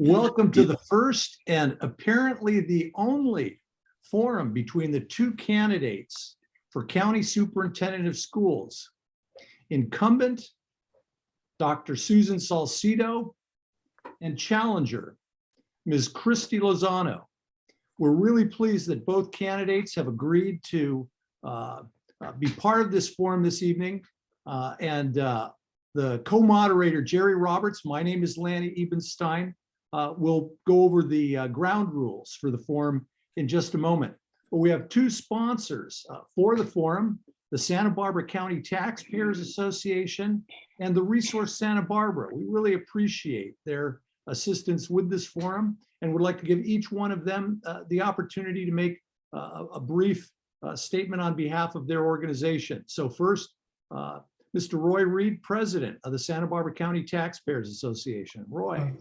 Welcome to the first and apparently the only forum between the two candidates for County Superintendent of Schools. Incumbent, Dr. Susan Salcido, and challenger, Ms. Christy Lozano. We're really pleased that both candidates have agreed to be part of this forum this evening. The co-moderator, Jerry Roberts, my name is Lanny Ebenstein, we'll go over the ground rules for the forum in just a moment. But we have two sponsors for the forum, the Santa Barbara County Taxpayers Association and the Resource Santa Barbara. We really appreciate their assistance with this forum and would like to give each one of them the opportunity to make a brief statement on behalf of their organization. So first, Mr. Roy Reed, President of the Santa Barbara County Taxpayers Association. Roy.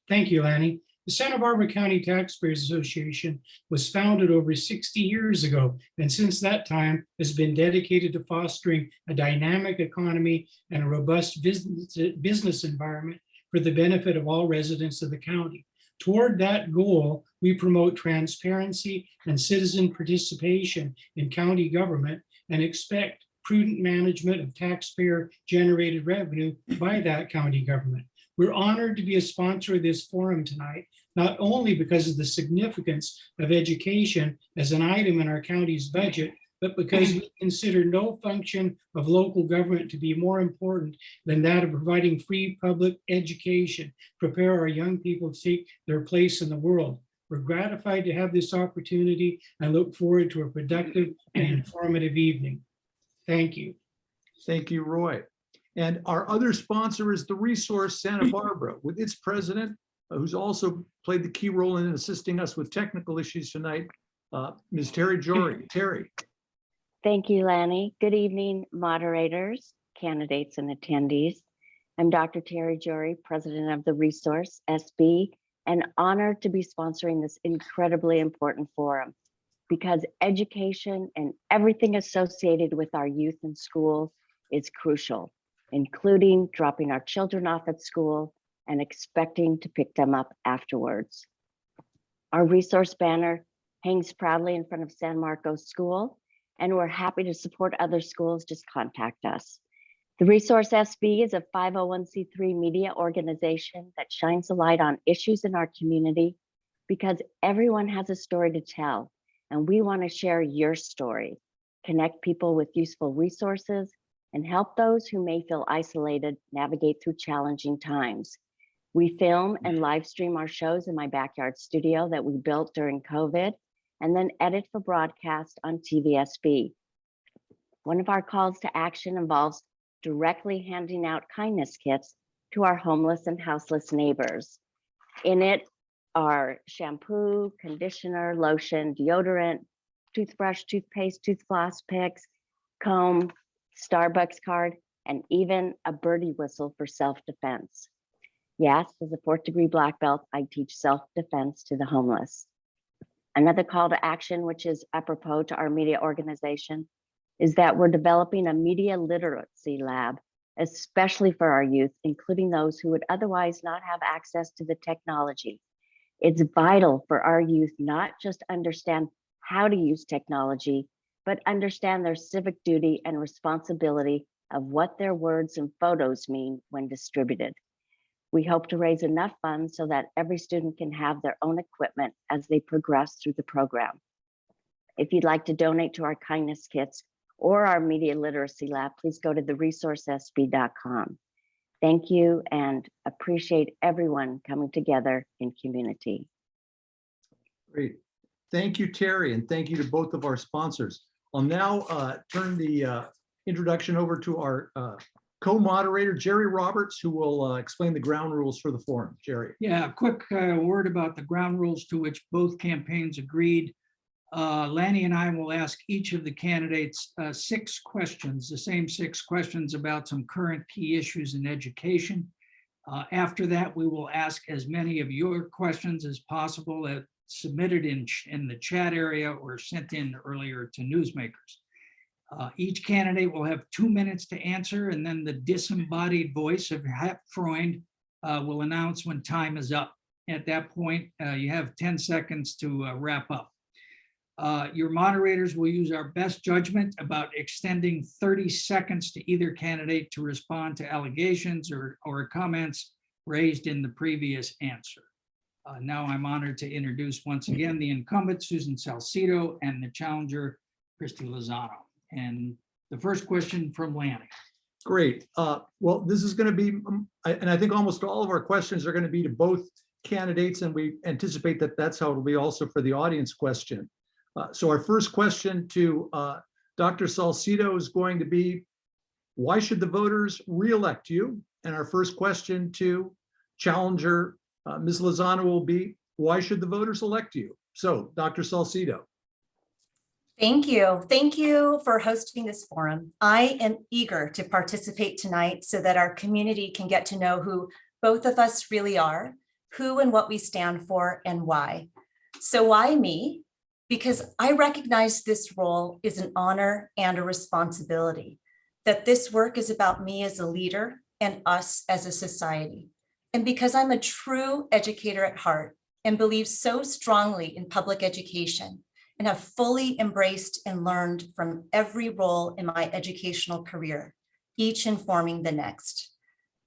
Thank you, Lanny. The Santa Barbara County Taxpayers Association was founded over 60 years ago, and since that time has been dedicated to fostering a dynamic economy and a robust business environment for the benefit of all residents of the county. Toward that goal, we promote transparency and citizen participation in county government and expect prudent management of taxpayer-generated revenue by that county government. We're honored to be a sponsor of this forum tonight, not only because of the significance of education as an item in our county's budget, but because we consider no function of local government to be more important than that of providing free public education, prepare our young people to take their place in the world. We're gratified to have this opportunity and look forward to a productive and informative evening. Thank you. Thank you, Roy. And our other sponsor is the Resource Santa Barbara, with its president, who's also played the key role in assisting us with technical issues tonight, Ms. Terry Jory. Terry. Thank you, Lanny. Good evening, moderators, candidates, and attendees. I'm Dr. Terry Jory, President of the Resource SB, and honored to be sponsoring this incredibly important forum because education and everything associated with our youth in schools is crucial, including dropping our children off at school and expecting to pick them up afterwards. Our resource banner hangs proudly in front of San Marcos School, and we're happy to support other schools. Just contact us. The Resource SB is a 501c3 media organization that shines a light on issues in our community because everyone has a story to tell, and we want to share your story, connect people with useful resources, and help those who may feel isolated navigate through challenging times. We film and live stream our shows in my backyard studio that we built during COVID, and then edit for broadcast on TVSB. One of our calls to action involves directly handing out kindness kits to our homeless and houseless neighbors. In it are shampoo, conditioner, lotion, deodorant, toothbrush, toothpaste, toothfloss picks, comb, Starbucks card, and even a birdie whistle for self-defense. Yes, as a 4th-degree black belt, I teach self-defense to the homeless. Another call to action, which is apropos to our media organization, is that we're developing a media literacy lab, especially for our youth, including those who would otherwise not have access to the technology. It's vital for our youth not just understand how to use technology, but understand their civic duty and responsibility of what their words and photos mean when distributed. We hope to raise enough funds so that every student can have their own equipment as they progress through the program. If you'd like to donate to our kindness kits or our media literacy lab, please go to theresourcesb.com. Thank you and appreciate everyone coming together in community. Great. Thank you, Terry, and thank you to both of our sponsors. I'll now turn the introduction over to our co-moderator, Jerry Roberts, who will explain the ground rules for the forum. Jerry. Yeah, a quick word about the ground rules to which both campaigns agreed. Lanny and I will ask each of the candidates 6 questions, the same 6 questions about some current key issues in education. After that, we will ask as many of your questions as possible submitted in the chat area or sent in earlier to newsmakers. Each candidate will have 2 minutes to answer, and then the disembodied voice of Hep Freund will announce when time is up. At that point, you have 10 seconds to wrap up. Your moderators will use our best judgment about extending 30 seconds to either candidate to respond to allegations or comments raised in the previous answer. Now I'm honored to introduce once again the incumbent, Susan Salcido, and the challenger, Christy Lozano. And the first question from Lanny. Great. Well, this is going to be, and I think almost all of our questions are going to be to both candidates, and we anticipate that that's how it'll be also for the audience question. So our first question to Dr. Salcido is going to be, why should the voters re-elect you? And our first question to challenger Ms. Lozano will be, why should the voters elect you? So Dr. Salcido. Thank you. Thank you for hosting this forum. I am eager to participate tonight so that our community can get to know who both of us really are, who and what we stand for, and why. So why me? Because I recognize this role is an honor and a responsibility, that this work is about me as a leader and us as a society. And because I'm a true educator at heart and believe so strongly in public education and have fully embraced and learned from every role in my educational career, each informing the next.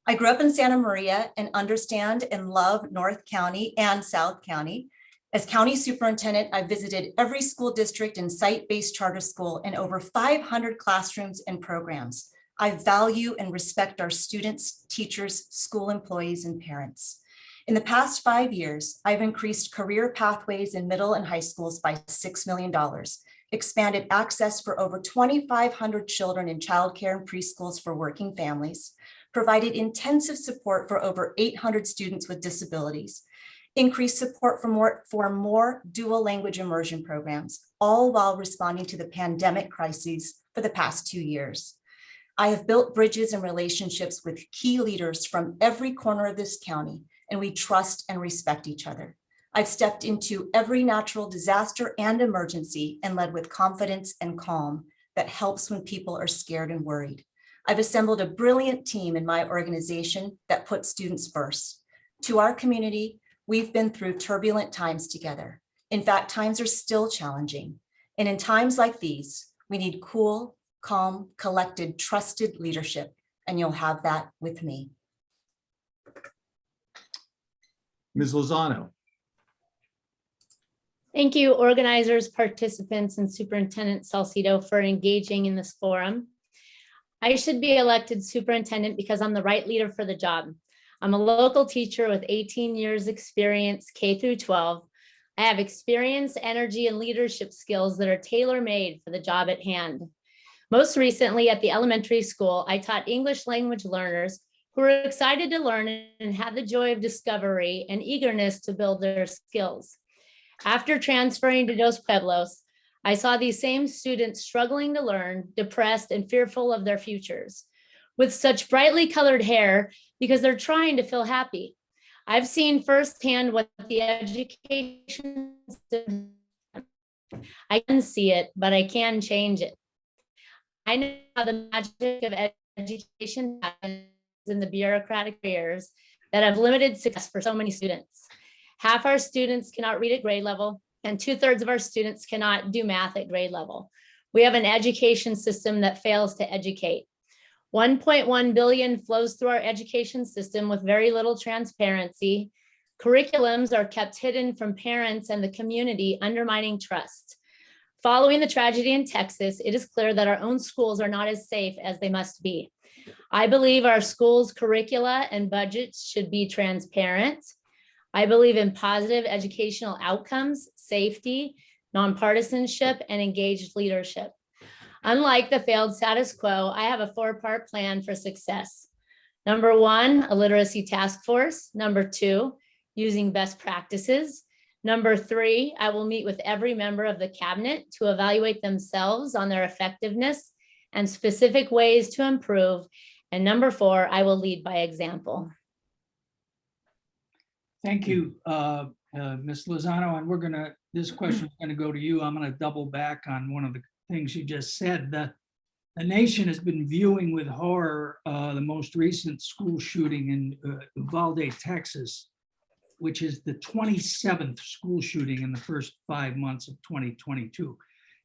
I grew up in Santa Maria and understand and love North County and South County. As county superintendent, I visited every school district and site-based charter school and over 500 classrooms and programs. I value and respect our students, teachers, school employees, and parents. In the past 5 years, I've increased career pathways in middle and high schools by $6 million, expanded access for over 2,500 children in childcare and preschools for working families, provided intensive support for over 800 students with disabilities, increased support for more dual language immersion programs, all while responding to the pandemic crises for the past 2 years. I have built bridges and relationships with key leaders from every corner of this county, and we trust and respect each other. I've stepped into every natural disaster and emergency and led with confidence and calm that helps when people are scared and worried. I've assembled a brilliant team in my organization that puts students first. To our community, we've been through turbulent times together. In fact, times are still challenging. And in times like these, we need cool, calm, collected, trusted leadership, and you'll have that with me. Ms. Lozano. Thank you, organizers, participants, and Superintendent Salcido for engaging in this forum. I should be elected superintendent because I'm the right leader for the job. I'm a local teacher with 18 years experience, K through 12. I have experience, energy, and leadership skills that are tailor-made for the job at hand. Most recently at the elementary school, I taught English language learners who were excited to learn and had the joy of discovery and eagerness to build their skills. After transferring to Dos Pueblos, I saw these same students struggling to learn, depressed, and fearful of their futures, with such brightly colored hair because they're trying to feel happy. I've seen firsthand what the education system, I can see it, but I can change it. I know how the magic of education happens in the bureaucratic barriers that have limited success for so many students. Half our students cannot read at grade level, and 2/3 of our students cannot do math at grade level. We have an education system that fails to educate. 1.1 billion flows through our education system with very little transparency. Curriculums are kept hidden from parents and the community, undermining trust. Following the tragedy in Texas, it is clear that our own schools are not as safe as they must be. I believe our schools' curricula and budgets should be transparent. I believe in positive educational outcomes, safety, nonpartisanship, and engaged leadership. Unlike the failed status quo, I have a 4-part plan for success. Number 1, a literacy task force. Number 2, using best practices. Number 3, I will meet with every member of the cabinet to evaluate themselves on their effectiveness and specific ways to improve. And number 4, I will lead by example. Thank you, Ms. Lozano, and this question is gonna go to you. I'm gonna double back on one of the things you just said. The nation has been viewing with horror the most recent school shooting in Uvalde, Texas, which is the 27th school shooting in the first 5 months of 2022.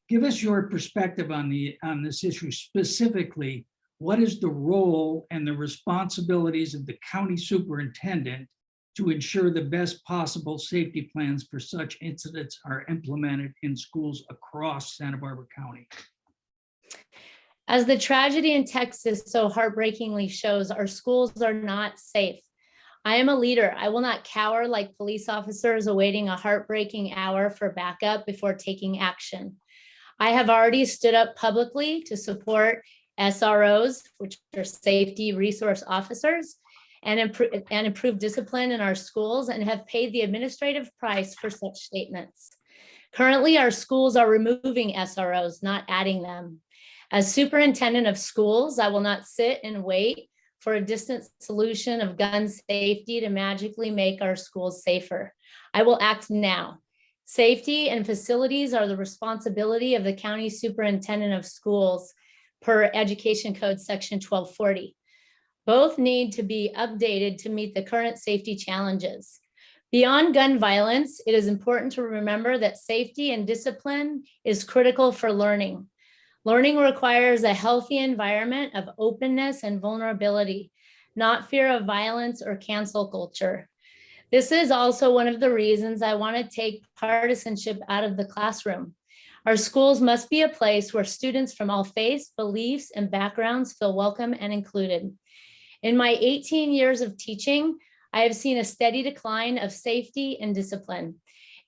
Give us your perspective on this issue specifically. What is the role and the responsibilities of the county superintendent to ensure the best possible safety plans for such incidents are implemented in schools across Santa Barbara County? As the tragedy in Texas so heartbreakingly shows, our schools are not safe. I am a leader. I will not cower like police officers awaiting a heartbreaking hour for backup before taking action. I have already stood up publicly to support SROs, which are safety resource officers, and improve discipline in our schools, and have paid the administrative price for such statements. Currently, our schools are removing SROs, not adding them. As superintendent of schools, I will not sit and wait for a distant solution of gun safety to magically make our schools safer. I will act now. Safety and facilities are the responsibility of the county superintendent of schools per Education Code Section 1240. Both need to be updated to meet the current safety challenges. Beyond gun violence, it is important to remember that safety and discipline is critical for learning. Learning requires a healthy environment of openness and vulnerability, not fear of violence or cancel culture. This is also one of the reasons I want to take partisanship out of the classroom. Our schools must be a place where students from all faiths, beliefs, and backgrounds feel welcome and included. In my 18 years of teaching, I have seen a steady decline of safety and discipline.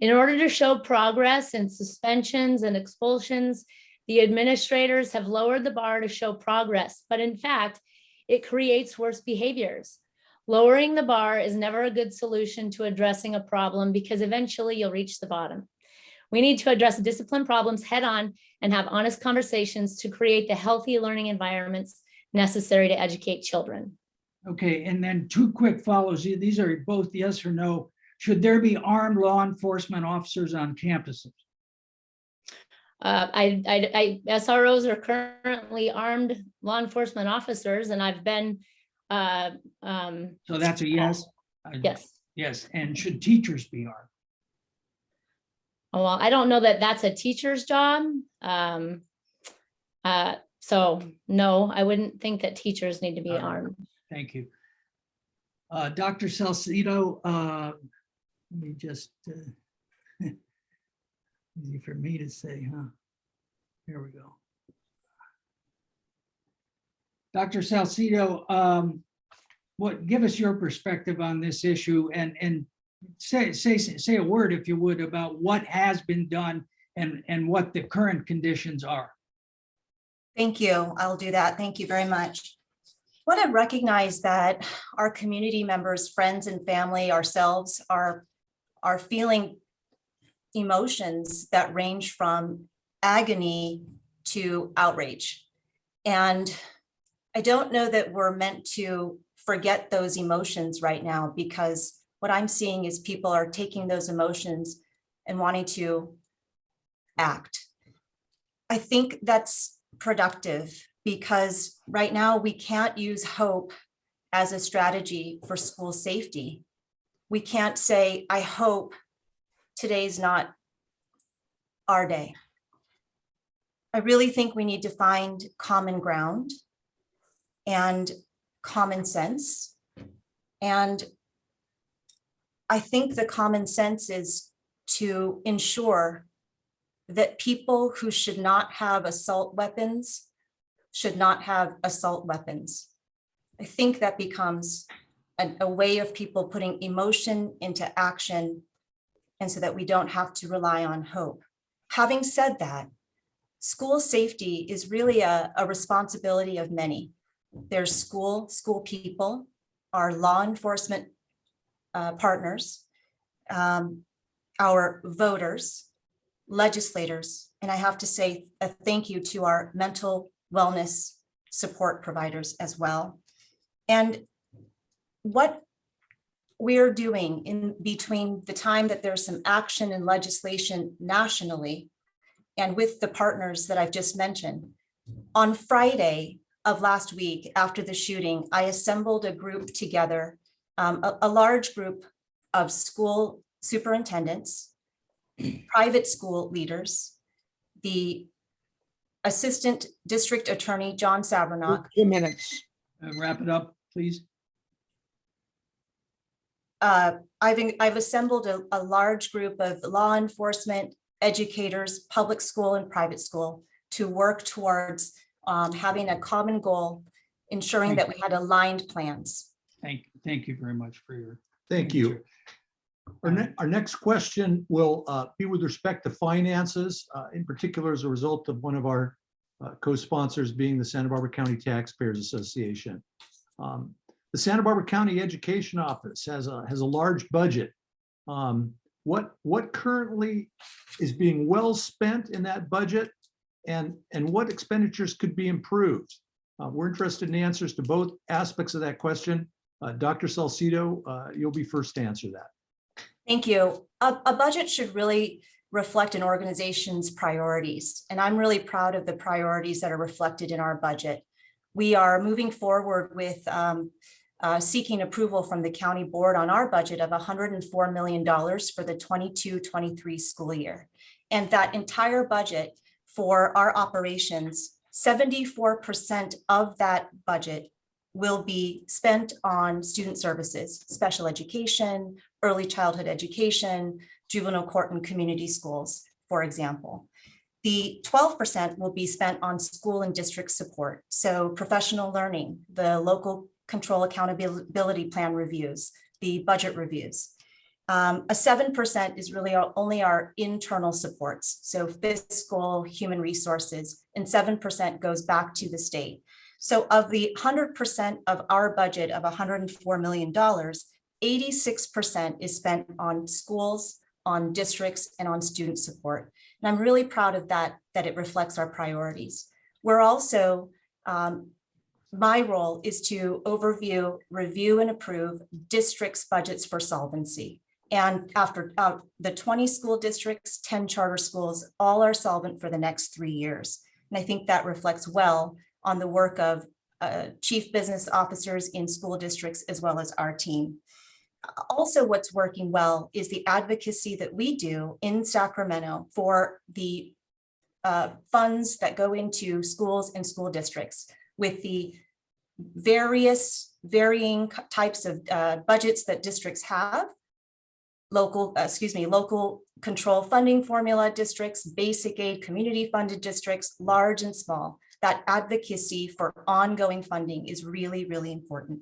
In order to show progress in suspensions and expulsions, the administrators have lowered the bar to show progress, but in fact, it creates worse behaviors. Lowering the bar is never a good solution to addressing a problem because eventually you'll reach the bottom. We need to address discipline problems head on and have honest conversations to create the healthy learning environments necessary to educate children. Okay, and then 2 quick follows. These are both yes or no. Should there be armed law enforcement officers on campuses? SROs are currently armed law enforcement officers, and I've been. So that's a yes? Yes. Yes, and should teachers be armed? Well, I don't know that that's a teacher's job. So no, I wouldn't think that teachers need to be armed. Thank you. Dr. Salcido, let me just, easy for me to say, huh? Here we go. Dr. Salcido, give us your perspective on this issue and say a word, if you would, about what has been done and what the current conditions are. Thank you. I'll do that. Thank you very much. I want to recognize that our community members, friends and family, ourselves are feeling emotions that range from agony to outrage. And I don't know that we're meant to forget those emotions right now, because what I'm seeing is people are taking those emotions and wanting to act. I think that's productive, because right now we can't use hope as a strategy for school safety. We can't say, I hope today's not our day. I really think we need to find common ground and common sense. And I think the common sense is to ensure that people who should not have assault weapons should not have assault weapons. I think that becomes a way of people putting emotion into action, and so that we don't have to rely on hope. Having said that, school safety is really a responsibility of many. There's school people, our law enforcement partners, our voters, legislators, and I have to say a thank you to our mental wellness support providers as well. And what we're doing in between the time that there's some action and legislation nationally and with the partners that I've just mentioned, on Friday of last week after the shooting, I assembled a group together, a large group of school superintendents, private school leaders, the Assistant District Attorney, John Sabernock, 2 minutes. Wrap it up, please. I've assembled a large group of law enforcement, educators, public school and private school to work towards having a common goal, ensuring that we had aligned plans. Thank you very much for your. Thank you. Our next question will be with respect to finances, in particular as a result of one of our co-sponsors being the Santa Barbara County Taxpayers Association. The Santa Barbara County Education Office has a large budget. What currently is being well spent in that budget, and what expenditures could be improved? We're interested in answers to both aspects of that question. Dr. Salcido, you'll be first to answer that. Thank you. A budget should really reflect an organization's priorities, and I'm really proud of the priorities that are reflected in our budget. We are moving forward with seeking approval from the county board on our budget of $104 million for the 22-23 school year. And that entire budget for our operations, 74% of that budget will be spent on student services, special education, early childhood education, juvenile court and community schools, for example. The 12% will be spent on school and district support. So professional learning, the local control accountability plan reviews, the budget reviews. A 7% is really only our internal supports. So fiscal, human resources, and 7% goes back to the state. So of the 100% of our budget of $104 million, 86% is spent on schools, on districts, and on student support. And I'm really proud of that it reflects our priorities. We're also, my role is to overview, review, and approve districts' budgets for solvency. And after the 20 school districts, 10 charter schools, all are solvent for the next 3 years. And I think that reflects well on the work of chief business officers in school districts, as well as our team. Also, what's working well is the advocacy that we do in Sacramento for the funds that go into schools and school districts, with the varying types of budgets that districts have. Local control funding formula districts, basic aid, community funded districts, large and small. That advocacy for ongoing funding is really, really important.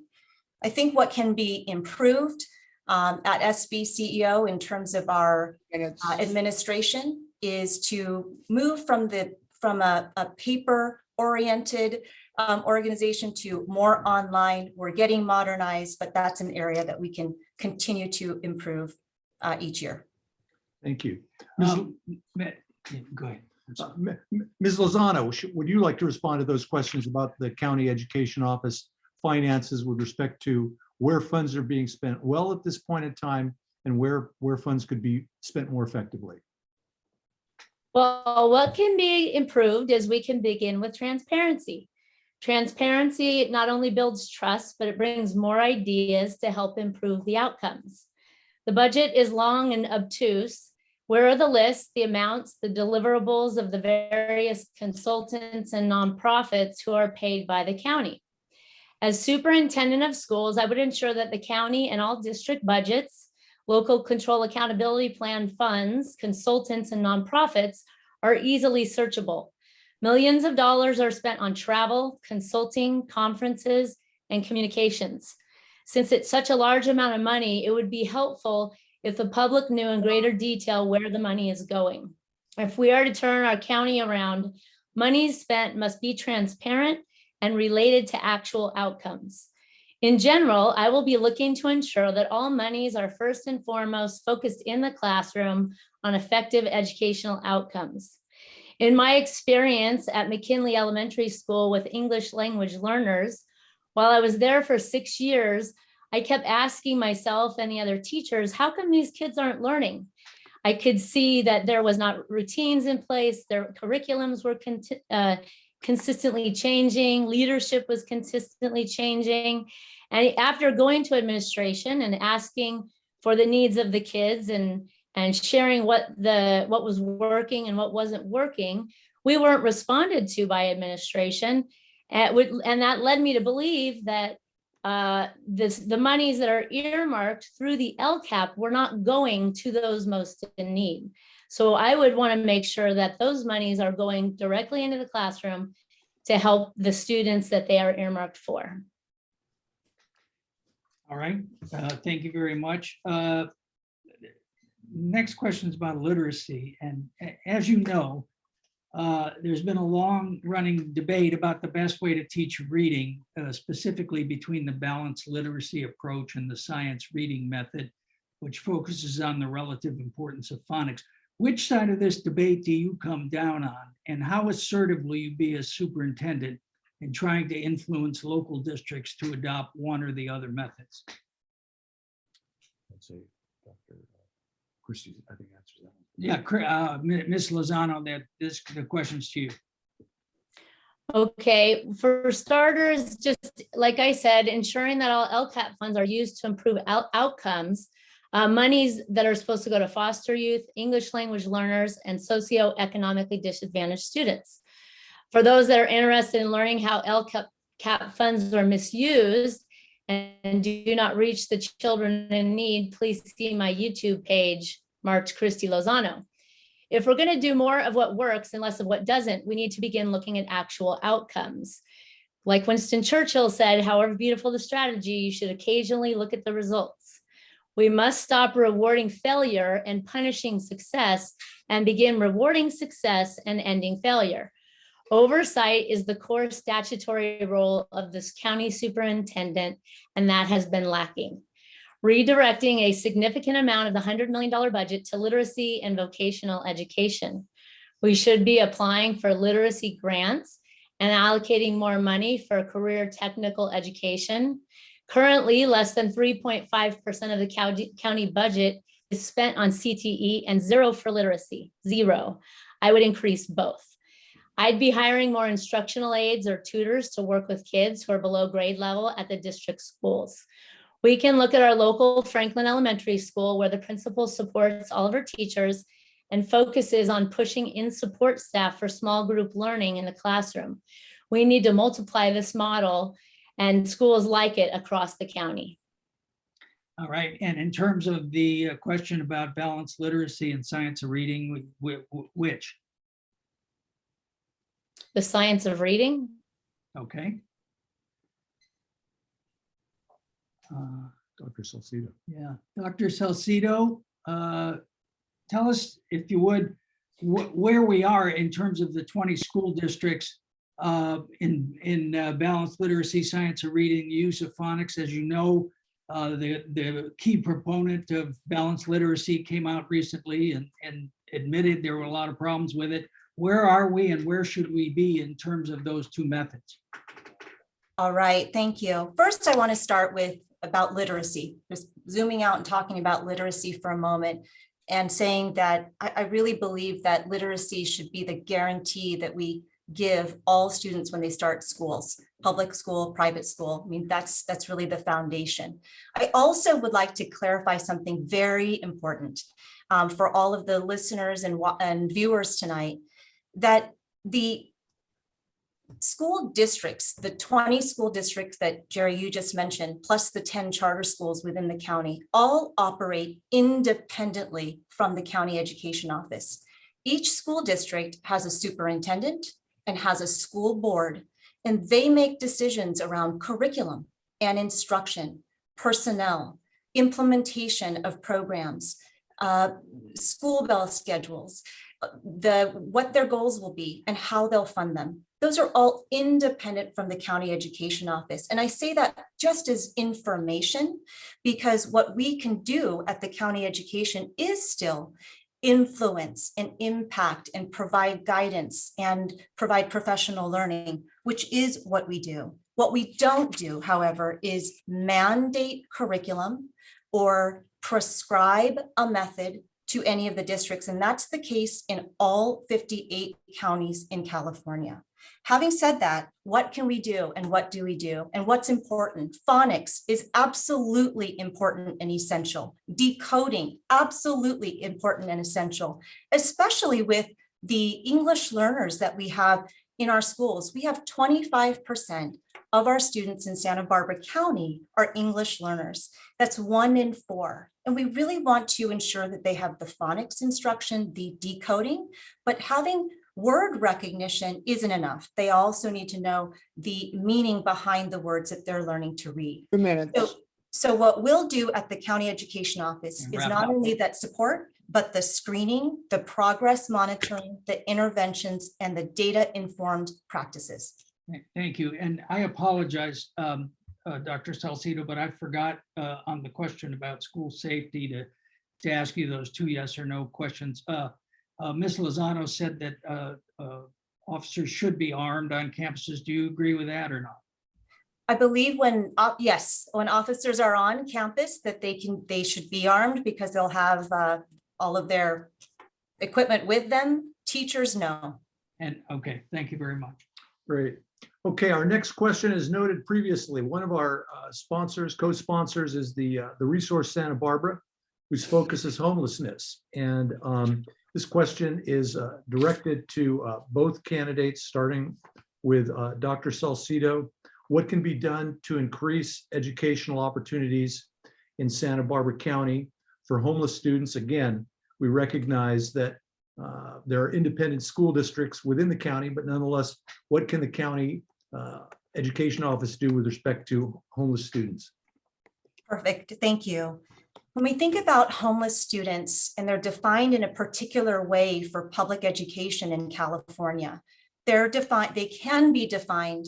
I think what can be improved at SB CEO in terms of our administration is to move from a paper-oriented organization to more online. We're getting modernized, but that's an area that we can continue to improve each year. Thank you. Go ahead. Ms. Lozano, would you like to respond to those questions about the county education office finances with respect to where funds are being spent well at this point in time, and where funds could be spent more effectively? Well, what can be improved is we can begin with transparency. Transparency not only builds trust, but it brings more ideas to help improve the outcomes. The budget is long and obtuse. Where are the lists, the amounts, the deliverables of the various consultants and nonprofits who are paid by the county? As superintendent of schools, I would ensure that the county and all district budgets, local control accountability plan funds, consultants, and nonprofits are easily searchable. Millions of dollars are spent on travel, consulting, conferences, and communications. Since it's such a large amount of money, it would be helpful if the public knew in greater detail where the money is going. If we are to turn our county around, money spent must be transparent and related to actual outcomes. In general, I will be looking to ensure that all monies are first and foremost focused in the classroom on effective educational outcomes. In my experience at McKinley Elementary School with English language learners, while I was there for 6 years, I kept asking myself and the other teachers, how come these kids aren't learning? I could see that there was not routines in place, their curriculums were consistently changing, leadership was consistently changing. And after going to administration and asking for the needs of the kids and sharing what was working and what wasn't working, we weren't responded to by administration. And that led me to believe that the monies that are earmarked through the LCAP were not going to those most in need. So I would want to make sure that those monies are going directly into the classroom to help the students that they are earmarked for. All right, thank you very much. Next question is about literacy. And as you know, there's been a long-running debate about the best way to teach reading, specifically between the balanced literacy approach and the science reading method, which focuses on the relative importance of phonics. Which side of this debate do you come down on, and how assertive will you be as superintendent in trying to influence local districts to adopt one or the other methods? Let's say Dr. Christie, I think answers that one. Yeah, Ms. Lozano, the question's to you. Okay, for starters, just like I said, ensuring that all LCAP funds are used to improve outcomes. Monies that are supposed to go to foster youth, English language learners, and socioeconomically disadvantaged students. For those that are interested in learning how LCAP funds are misused and do not reach the children in need, please see my YouTube page, Marked Christy Lozano. If we're going to do more of what works and less of what doesn't, we need to begin looking at actual outcomes. Like Winston Churchill said, however beautiful the strategy, you should occasionally look at the results. We must stop rewarding failure and punishing success and begin rewarding success and ending failure. Oversight is the core statutory role of this county superintendent, and that has been lacking. Redirecting a significant amount of the $100 million budget to literacy and vocational education. We should be applying for literacy grants and allocating more money for career technical education. Currently, less than 3.5% of the county budget is spent on CTE and zero for literacy, zero. I would increase both. I'd be hiring more instructional aides or tutors to work with kids who are below grade level at the district schools. We can look at our local Franklin Elementary School, where the principal supports all of her teachers and focuses on pushing in support staff for small group learning in the classroom. We need to multiply this model and schools like it across the county. All right, and in terms of the question about balanced literacy and science of reading, which? The science of reading. Okay. Dr. Salcido. Yeah, Dr. Salcido, tell us, if you would, where we are in terms of the 20 school districts in balanced literacy, science of reading, use of phonics. As you know, the key proponent of balanced literacy came out recently and admitted there were a lot of problems with it. Where are we and where should we be in terms of those two methods? All right, thank you. First, I want to start with about literacy, just zooming out and talking about literacy for a moment and saying that I really believe that literacy should be the guarantee that we give all students when they start schools, public school, private school. I mean, that's really the foundation. I also would like to clarify something very important for all of the listeners and viewers tonight, that the school districts, the 20 school districts that Jerry, you just mentioned, plus the 10 charter schools within the county, all operate independently from the county education office. Each school district has a superintendent and has a school board, and they make decisions around curriculum and instruction, personnel, implementation of programs, school bell schedules, what their goals will be and how they'll fund them. Those are all independent from the county education office. And I say that just as information, because what we can do at the county education is still influence and impact and provide guidance and provide professional learning, which is what we do. What we don't do, however, is mandate curriculum or prescribe a method to any of the districts. And that's the case in all 58 counties in California. Having said that, what can we do and what do we do and what's important? Phonics is absolutely important and essential. Decoding, absolutely important and essential, especially with the English learners that we have in our schools. We have 25% of our students in Santa Barbara County are English learners. That's 1 in 4. And we really want to ensure that they have the phonics instruction, the decoding, but having word recognition isn't enough. They also need to know the meaning behind the words that they're learning to read. 2 minutes. So what we'll do at the county education office And is wrap not up. only that support, but the screening, the progress monitoring, the interventions, and the data-informed practices. Thank you. And I apologize, Dr. Salcido, but I forgot on the question about school safety to ask you those 2 yes or no questions. Ms. Lozano said that officers should be armed on campuses. Do you agree with that or not? I believe when, yes, when officers are on campus, that they should be armed because they'll have all of their equipment with them. Teachers, no. And okay, thank you very much. Great. Okay, our next question is noted previously. One of our sponsors, co-sponsors is the Resource Santa Barbara, whose focus is homelessness. And this question is directed to both candidates, starting with Dr. Salcido. What can be done to increase educational opportunities in Santa Barbara County for homeless students? Again, we recognize that there are independent school districts within the county, but nonetheless, what can the county education office do with respect to homeless students? Perfect, thank you. When we think about homeless students, and they're defined in a particular way for public education in California, they can be defined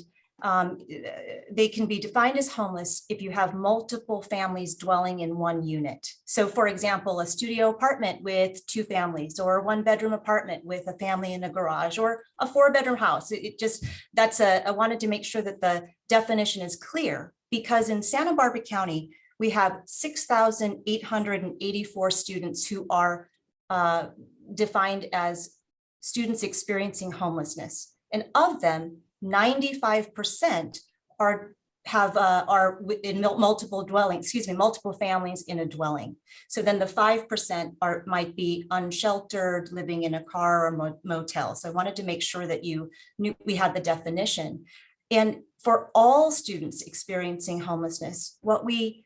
as homeless if you have multiple families dwelling in one unit. So for example, a studio apartment with 2 families, or a 1-bedroom apartment with a family in a garage, or a 4-bedroom house. I wanted to make sure that the definition is clear, because in Santa Barbara County, we have 6,884 students who are defined as students experiencing homelessness. And of them, 95% are in multiple families in a dwelling. So then the 5% might be unsheltered, living in a car or motel. So I wanted to make sure that you knew we had the definition. And for all students experiencing homelessness, what we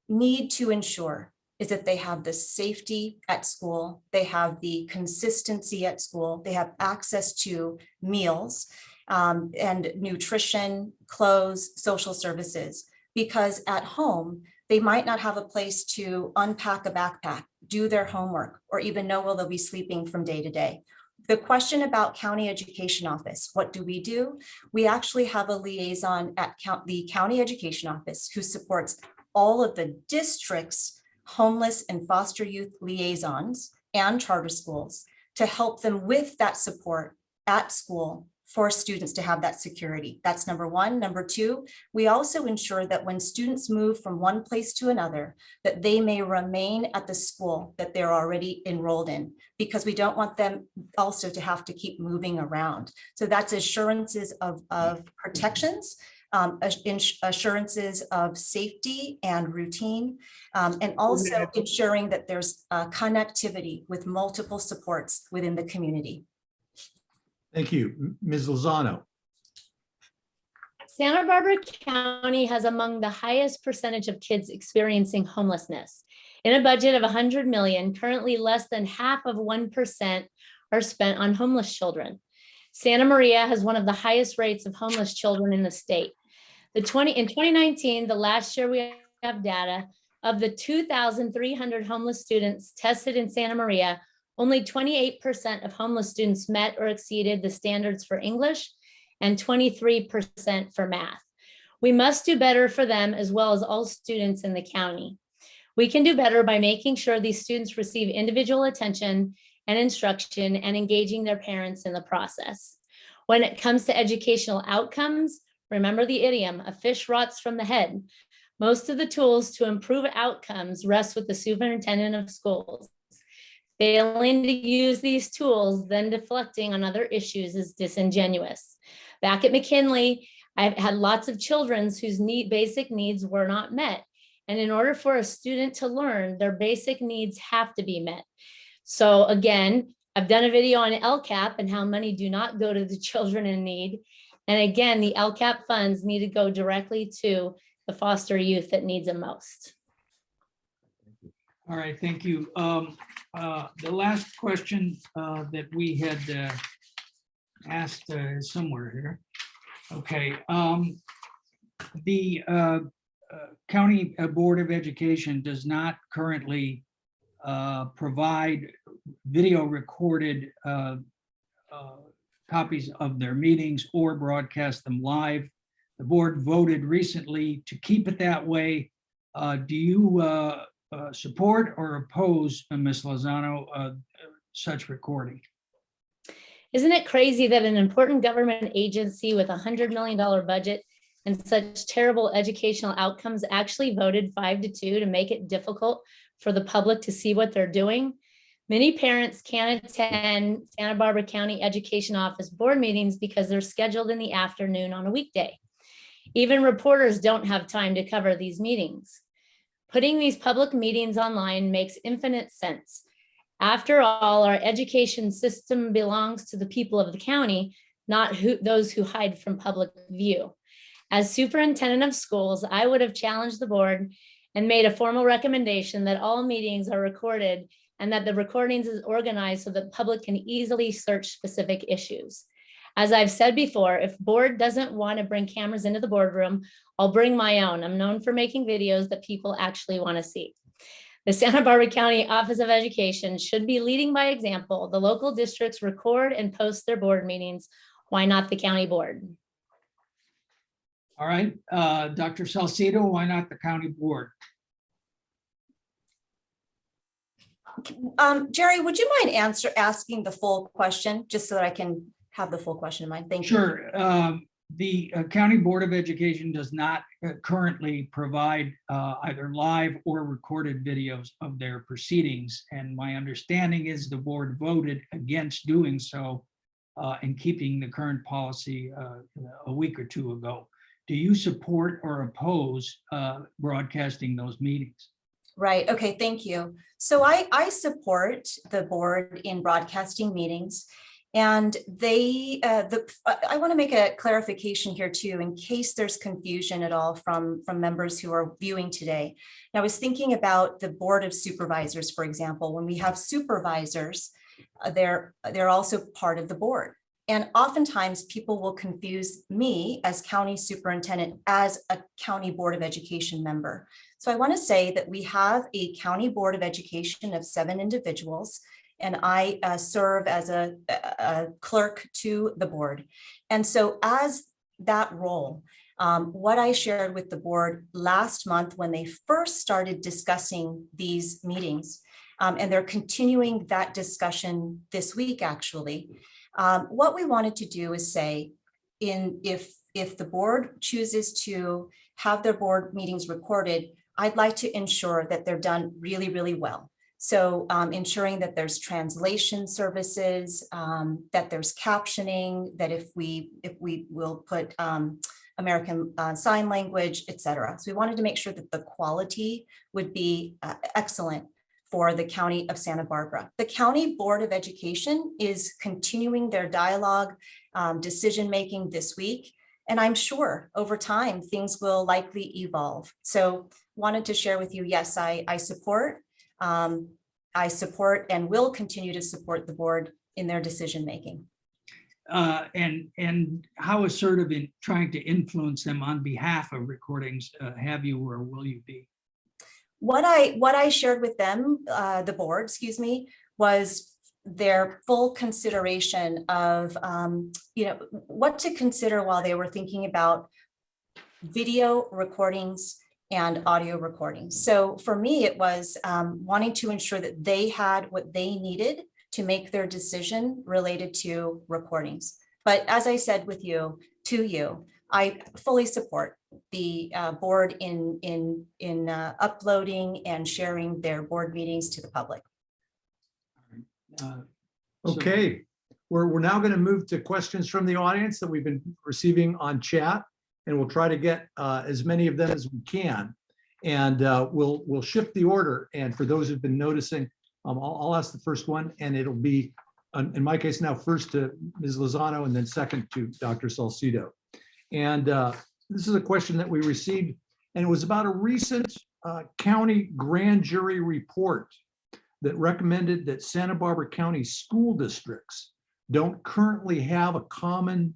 need to ensure is that they have the safety at school, they have the consistency at school, they have access to meals and nutrition, clothes, social services, because at home, they might not have a place to unpack a backpack, do their homework, or even know where they'll be sleeping from day to day. The question about county education office, what do? We actually have a liaison at the county education office who supports all of the district's homeless and foster youth liaisons and charter schools to help them with that support at school for students to have that security. That's number 1. Number 2, we also ensure that when students move from one place to another, that they may remain at the school that they're already enrolled in, because we don't want them also to have to keep moving around. So that's assurances of protections, assurances of safety and routine, and also ensuring that there's connectivity with multiple supports within the community. Thank you. Ms. Lozano. Santa Barbara County has among the highest percentage of kids experiencing homelessness. In a budget of 100 million, currently less than half of 1% are spent on homeless children. Santa Maria has one of the highest rates of homeless children in the state. In 2019, the last year we have data, of the 2,300 homeless students tested in Santa Maria, only 28% of homeless students met or exceeded the standards for English and 23% for math. We must do better for them as well as all students in the county. We can do better by making sure these students receive individual attention and instruction and engaging their parents in the process. When it comes to educational outcomes, remember the idiom, a fish rots from the head. Most of the tools to improve outcomes rest with the superintendent of schools. Failing to use these tools, then deflecting on other issues is disingenuous. Back at McKinley, I've had lots of children whose basic needs were not met. And in order for a student to learn, their basic needs have to be met. So again, I've done a video on LCAP and how money do not go to the children in need. And again, the LCAP funds need to go directly to the foster youth that needs them most. All right, thank you. The last question that we had asked is somewhere here. Okay. The County Board of Education does not currently provide video recorded copies of their meetings or broadcast them live. The board voted recently to keep it that way. Do you support or oppose, Ms. Lozano, such recording? Isn't it crazy that an important government agency with $100 million budget and such terrible educational outcomes actually voted 5-2 to make it difficult for the public to see what they're doing? Many parents can't attend Santa Barbara County Education Office board meetings because they're scheduled in the afternoon on a weekday. Even reporters don't have time to cover these meetings. Putting these public meetings online makes infinite sense. After all, our education system belongs to the people of the county, not those who hide from public view. As superintendent of schools, I would have challenged the board and made a formal recommendation that all meetings are recorded and that the recordings is organized so that the public can easily search specific issues. As I've said before, if board doesn't want to bring cameras into the boardroom, I'll bring my own. I'm known for making videos that people actually want to see. The Santa Barbara County Office of Education should be leading by example. The local districts record and post their board meetings. Why not the county board? All right, Dr. Salcido, why not the county board? Jerry, would you mind asking the full question, just so that I can have the full question in mind? Thank you. Sure. The County Board of Education does not currently provide either live or recorded videos of their proceedings. And my understanding is the board voted against doing so and keeping the current policy a week or two ago. Do you support or oppose broadcasting those meetings? Right. Okay. Thank you. So I support the board in broadcasting meetings. And I want to make a clarification here too, in case there's confusion at all from members who are viewing today. And I was thinking about the Board of Supervisors, for example. When we have supervisors, they're also part of the board. And oftentimes people will confuse me as county superintendent as a county board of education member. So I want to say that we have a county board of education of 7 individuals, and I serve as a clerk to the board. And so as that role, what I shared with the board last month when they first started discussing these meetings, and they're continuing that discussion this week actually, what we wanted to do is say, if the board chooses to have their board meetings recorded, I'd like to ensure that they're done really, really well. So ensuring that there's translation services, that there's captioning, that if we will put American Sign Language, et cetera. So we wanted to make sure that the quality would be excellent for the County of Santa Barbara. The County Board of Education is continuing their dialogue, decision-making this week. And I'm sure over time, things will likely evolve. So wanted to share with you, yes, I support and will continue to support the board in their decision-making. And how assertive in trying to influence them on behalf of recordings have you or will you be? What I shared with them, the board, excuse me, was their full consideration of what to consider while they were thinking about video recordings and audio recordings. So for me, it was wanting to ensure that they had what they needed to make their decision related to recordings. But as I said to you, I fully support the board in uploading and sharing their board meetings to the public. So- Okay, we're now going to move to questions from the audience that we've been receiving on chat, and we'll try to get as many of them as we can. And we'll shift the order. And for those who've been noticing, I'll ask the first one, and it'll be, in my case now, first to Ms. Lozano and then second to Dr. Salcido. And this is a question that we received, and it was about a recent county grand jury report that recommended that Santa Barbara County school districts don't currently have a common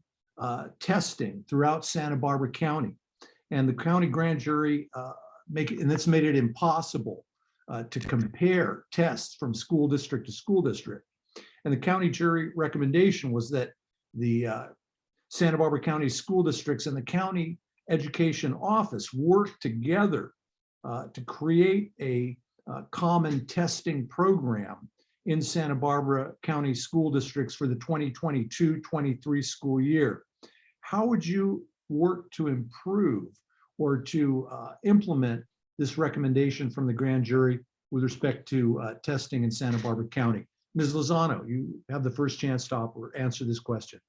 testing throughout Santa Barbara County. And the county grand jury and that's made it impossible to compare tests from school district to school district. And the county jury recommendation was that the Santa Barbara County school districts and the county education office work together to create a common testing program in Santa Barbara County school districts for the 2022-23 school year. How would you work to improve or to implement this recommendation from the grand jury with respect to testing in Santa Barbara County? Ms. Lozano, you have the first chance to answer this question.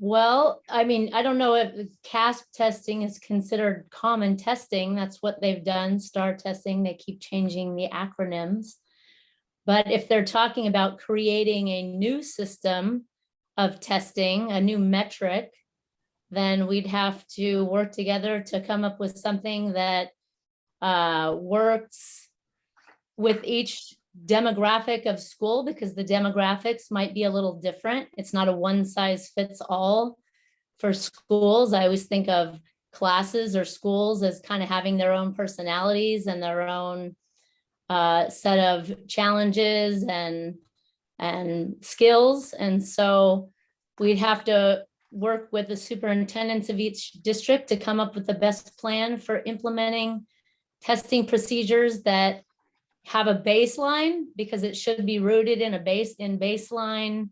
Well, I mean, I don't know if CASP testing is considered common testing. That's what they've done, STAR testing. They keep changing the acronyms. But if they're talking about creating a new system of testing, a new metric, then we'd have to work together to come up with something that works with each demographic of school, because the demographics might be a little different. It's not a one size fits all for schools. I always think of classes or schools as kind of having their own personalities and their own set of challenges and skills. And so we'd have to work with the superintendents of each district to come up with the best plan for implementing testing procedures that have a baseline, because it should be rooted in baseline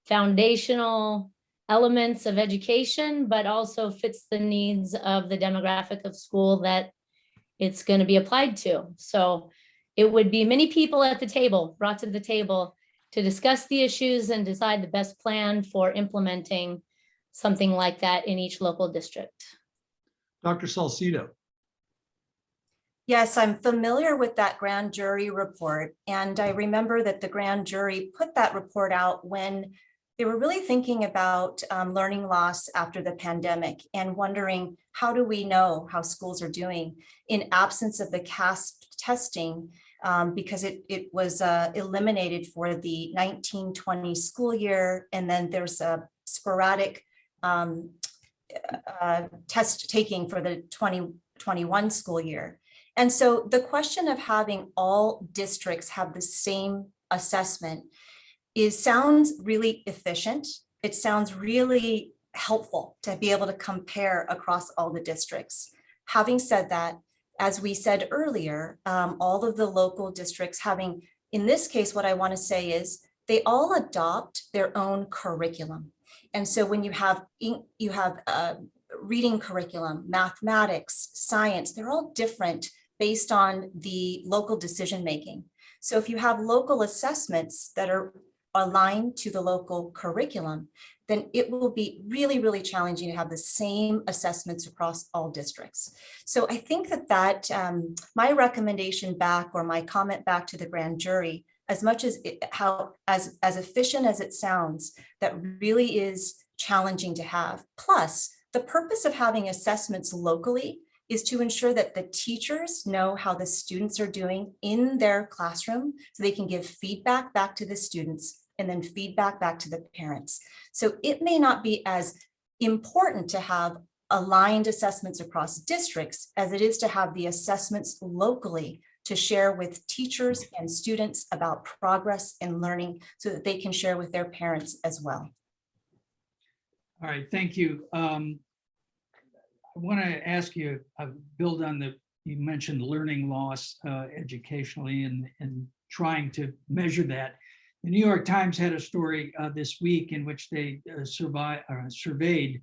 foundational elements of education, but also fits the needs of the demographic of school that it's going to be applied to. So it would be many people at the table, brought to the table to discuss the issues and decide the best plan for implementing something like that in each local district. Dr. Salcido. Yes, I'm familiar with that grand jury report. And I remember that the grand jury put that report out when they were really thinking about learning loss after the pandemic and wondering, how do we know how schools are doing in absence of the CASP testing, because it was eliminated for the 1920 school year. And then there's a sporadic test taking for the 2021 school year. And so the question of having all districts have the same assessment sounds really efficient. It sounds really helpful to be able to compare across all the districts. Having said that, as we said earlier, all of the local districts having, in this case, what I want to say is they all adopt their own curriculum. And so when you have reading curriculum, mathematics, science, they're all different based on the local decision making. So if you have local assessments that are aligned to the local curriculum, then it will be really, really challenging to have the same assessments across all districts. So I think that my recommendation back, or my comment back to the grand jury, as much as as efficient as it sounds, that really is challenging to have. Plus, the purpose of having assessments locally is to ensure that the teachers know how the students are doing in their classroom, so they can give feedback back to the students and then feedback back to the parents. So it may not be as important to have aligned assessments across districts as it is to have the assessments locally to share with teachers and students about progress and learning, so that they can share with their parents as well. All right, thank you. I want to ask you, build on you mentioned learning loss educationally and trying to measure that. The New York Times had a story this week in which they surveyed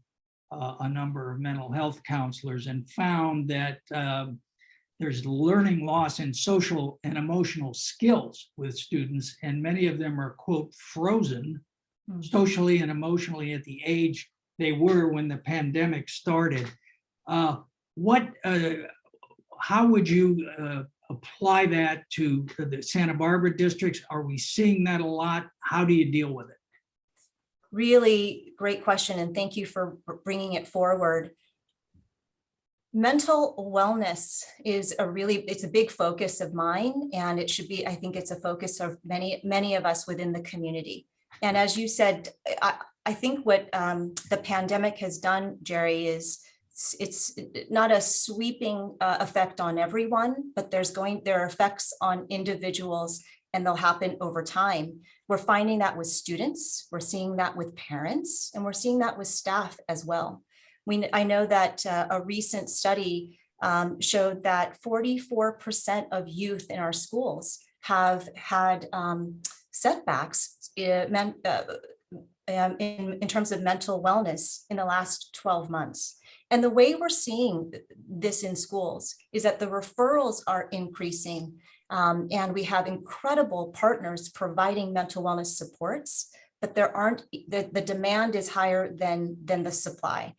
a number of mental health counselors and found that there's learning loss in social and emotional skills with students, and many of them are, quote, frozen socially and emotionally at the age they were when the pandemic started. How would you apply that to the Santa Barbara districts? Are we seeing that a lot? How do you deal with it? Really great question, and thank you for bringing it forward. Mental wellness is it's a big focus of mine, and it should be, I think it's a focus of many of us within the community. And as you said, I think what the pandemic has done, Jerry, is it's not a sweeping effect on everyone, but there are effects on individuals, and they'll happen over time. We're finding that with students, we're seeing that with parents, and we're seeing that with staff as well. I know that a recent study showed that 44% of youth in our schools have had setbacks in terms of mental wellness in the last 12 months. And the way we're seeing this in schools is that the referrals are increasing, and we have incredible partners providing mental wellness supports, but the demand is higher than the supply.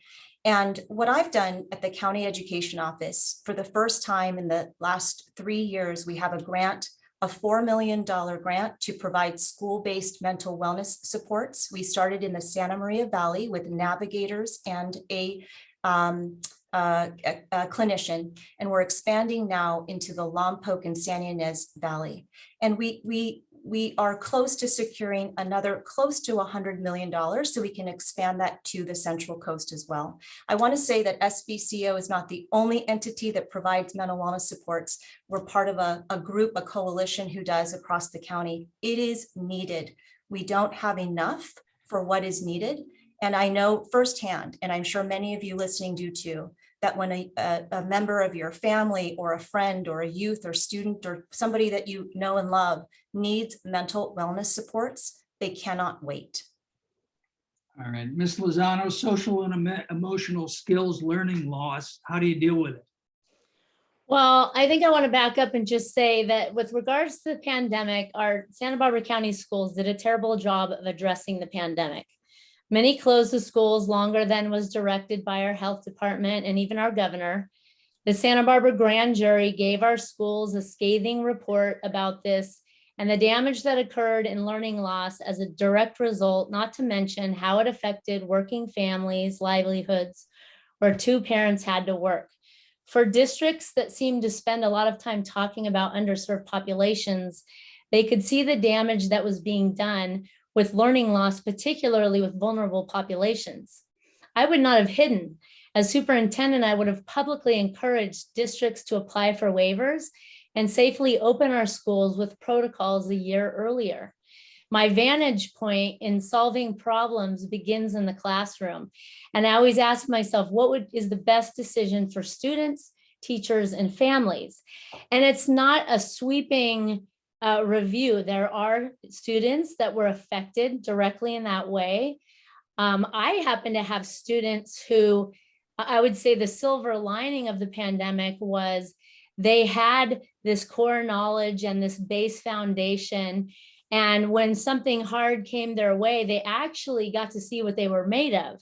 And what I've done at the County Education Office, for the first time in the last 3 years, we have a $4 million grant to provide school-based mental wellness supports. We started in the Santa Maria Valley with navigators and a clinician, and we're expanding now into the Lompoc and San Ynez Valley. And we are close to securing another close to $100 million, so we can expand that to the Central Coast as well. I want to say that SBCO is not the only entity that provides mental wellness supports. We're part of a group, a coalition who does across the county. It is needed. We don't have enough for what is needed. And I know firsthand, and I'm sure many of you listening do too, that when a member of your family or a friend or a youth or student or somebody that you know and love needs mental wellness supports, they cannot wait. All right, Ms. Lozano, social and emotional skills learning loss, how do you deal with it? Well, I think I want to back up and just say that with regards to the pandemic, our Santa Barbara County schools did a terrible job of addressing the pandemic. Many closed the schools longer than was directed by our health department and even our governor. The Santa Barbara grand jury gave our schools a scathing report about this and the damage that occurred in learning loss as a direct result, not to mention how it affected working families' livelihoods where two parents had to work. For districts that seem to spend a lot of time talking about underserved populations, they could see the damage that was being done with learning loss, particularly with vulnerable populations. I would not have hidden. As superintendent, I would have publicly encouraged districts to apply for waivers and safely open our schools with protocols a year earlier. My vantage point in solving problems begins in the classroom. And I always ask myself, what is the best decision for students, teachers, and families? And it's not a sweeping review. There are students that were affected directly in that way. I happen to have students who, I would say the silver lining of the pandemic was they had this core knowledge and this base foundation. And when something hard came their way, they actually got to see what they were made of.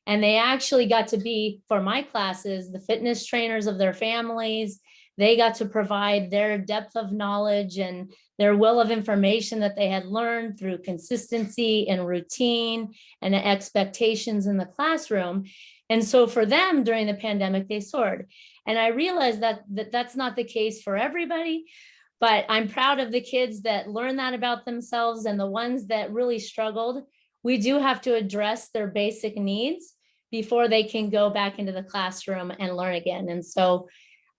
And they actually got to be, for my classes, the fitness trainers of their families. They got to provide their depth of knowledge and their will of information that they had learned through consistency and routine and expectations in the classroom. And so for them during the pandemic, they soared. And I realized that that's not the case for everybody, but I'm proud of the kids that learned that about themselves, and the ones that really struggled. We do have to address their basic needs before they can go back into the classroom and learn again. And so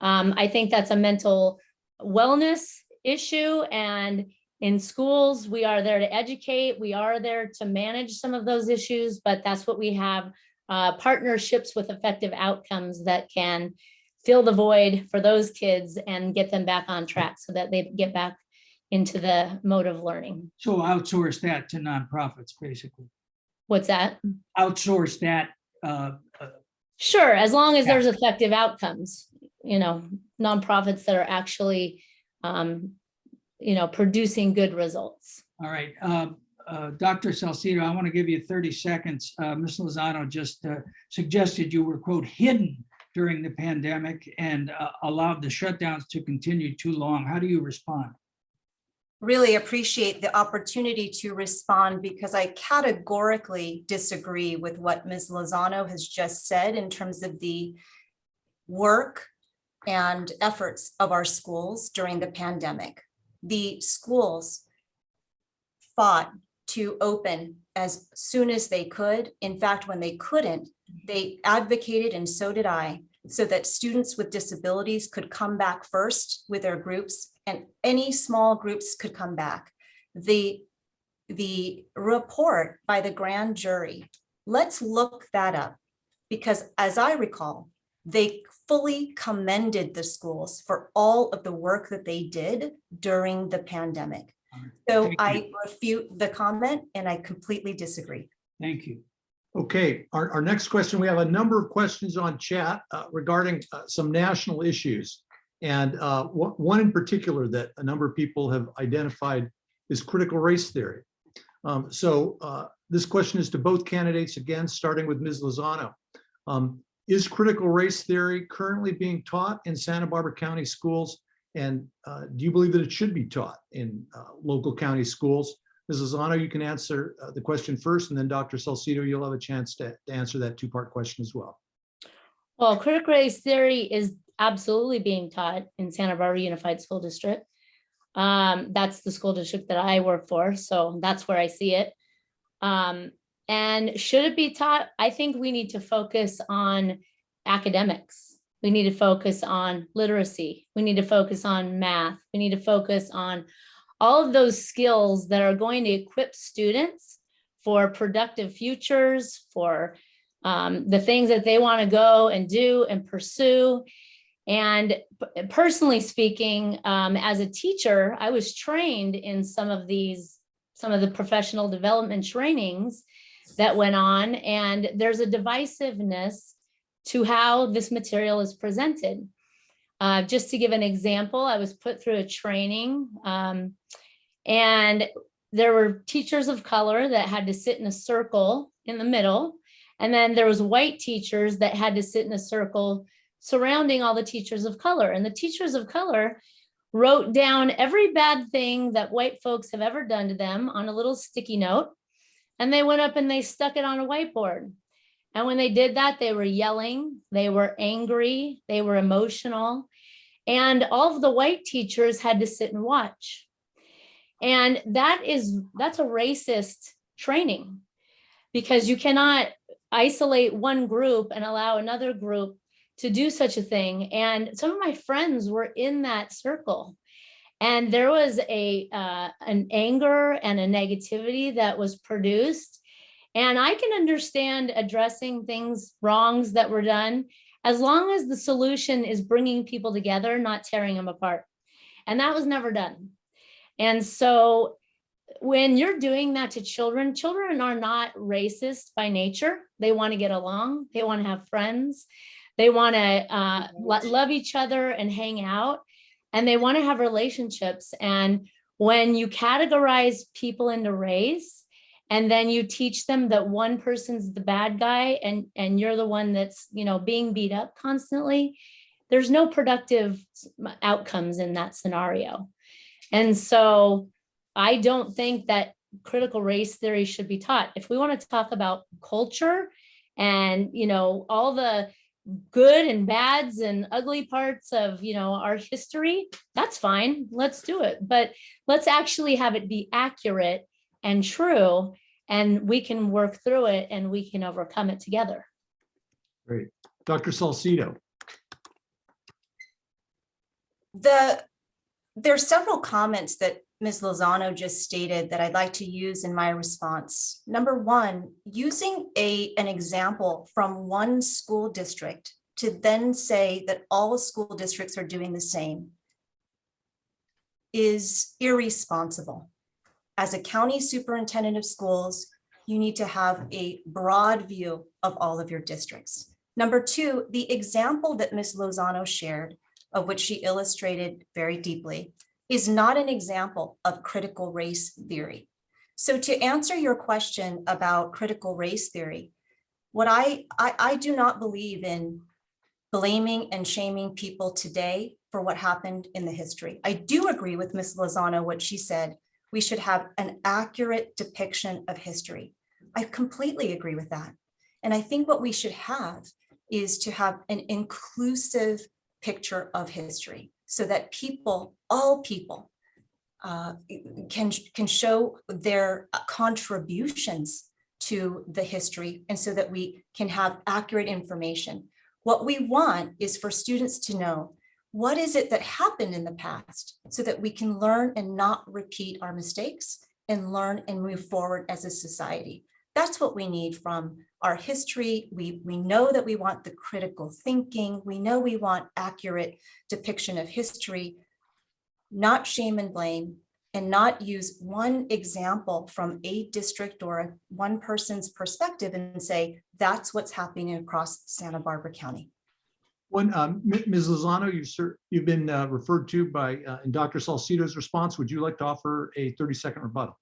I think that's a mental wellness issue. And in schools, we are there to educate. We are there to manage some of those issues, but that's what we have, partnerships with effective outcomes that can fill the void for those kids and get them back on track so that they get back into the mode of learning. So outsource that to nonprofits, basically. What's that? Outsource that. Sure, as long as there's effective outcomes, you know, nonprofits that are actually, producing good results. All right. Dr. Salcido, I want to give you 30 seconds. Ms. Lozano just suggested you were, quote, hidden during the pandemic and allowed the shutdowns to continue too long. How do you respond? Really appreciate the opportunity to respond because I categorically disagree with what Ms. Lozano has just said in terms of the work and efforts of our schools during the pandemic. The schools fought to open as soon as they could. In fact, when they couldn't, they advocated, and so did I, so that students with disabilities could come back first with their groups, and any small groups could come back. The report by the grand jury, let's look that up, because as I recall, they fully commended the schools for all of the work that they did during the pandemic. So Thank you. I refute the comment and I completely disagree. Thank you. Okay, our next question, we have a number of questions on chat regarding some national issues. And one in particular that a number of people have identified is critical race theory. This question is to both candidates, again, starting with Ms. Lozano. Is critical race theory currently being taught in Santa Barbara County schools? And do you believe that it should be taught in local county schools? Ms. Lozano, you can answer the question first, and then Dr. Salcido, you'll have a chance to answer that two-part question as well. Well, critical race theory is absolutely being taught in Santa Barbara Unified School District. That's the school district that I work for, so that's where I see it. And should it be taught? I think we need to focus on academics. We need to focus on literacy. We need to focus on math. We need to focus on all of those skills that are going to equip students for productive futures, for the things that they want to go and do and pursue. And personally speaking, as a teacher, I was trained in some of the professional development trainings that went on, and there's a divisiveness to how this material is presented. Just to give an example, I was put through a training and there were teachers of color that had to sit in a circle in the middle. And then there was white teachers that had to sit in a circle surrounding all the teachers of color. And the teachers of color wrote down every bad thing that white folks have ever done to them on a little sticky note. And they went up and they stuck it on a whiteboard. And when they did that, they were yelling, they were angry, they were emotional. And all of the white teachers had to sit and watch. And that's a racist training, because you cannot isolate one group and allow another group to do such a thing. And some of my friends were in that circle. And there was an anger and a negativity that was produced. And I can understand addressing wrongs that were done, as long as the solution is bringing people together, not tearing them apart. And that was never done. And so when you're doing that to children, children are not racist by nature. They want to get along. They want to have friends. They want to love each other and hang out. And they want to have relationships. And when you categorize people into race, and then you teach them that one person's the bad guy and you're the one that's, being beat up constantly, there's no productive outcomes in that scenario. And so I don't think that critical race theory should be taught. If we want to talk about culture and, all the good and bads and ugly parts of, our history, that's fine. Let's do it. But let's actually have it be accurate and true, and we can work through it and we can overcome it together. Great. Dr. Salcido. There are several comments that Ms. Lozano just stated that I'd like to use in my response. Number one, using an example from one school district to then say that all school districts are doing the same is irresponsible. As a county superintendent of schools, you need to have a broad view of all of your districts. Number two, the example that Ms. Lozano shared of which she illustrated very deeply, is not an example of critical race theory. So to answer your question about critical race theory, what I do not believe in blaming and shaming people today for what happened in the history. I do agree with Ms. Lozano, what she said, we should have an accurate depiction of history. I completely agree with that. And I think what we should have is to have an inclusive picture of history so that people, all people, can show their contributions to the history, and so that we can have accurate information. What we want is for students to know what is it that happened in the past so that we can learn and not repeat our mistakes and learn and move forward as a society. That's what we need from our history. We know that we want the critical thinking. We know we want accurate depiction of history, not shame and blame, and not use one example from a district or one person's perspective and say, that's what's happening across Santa Barbara County. When Ms. Lozano, you've been referred to by in Dr. Salcido's response. Would you like to offer a 30-second rebuttal?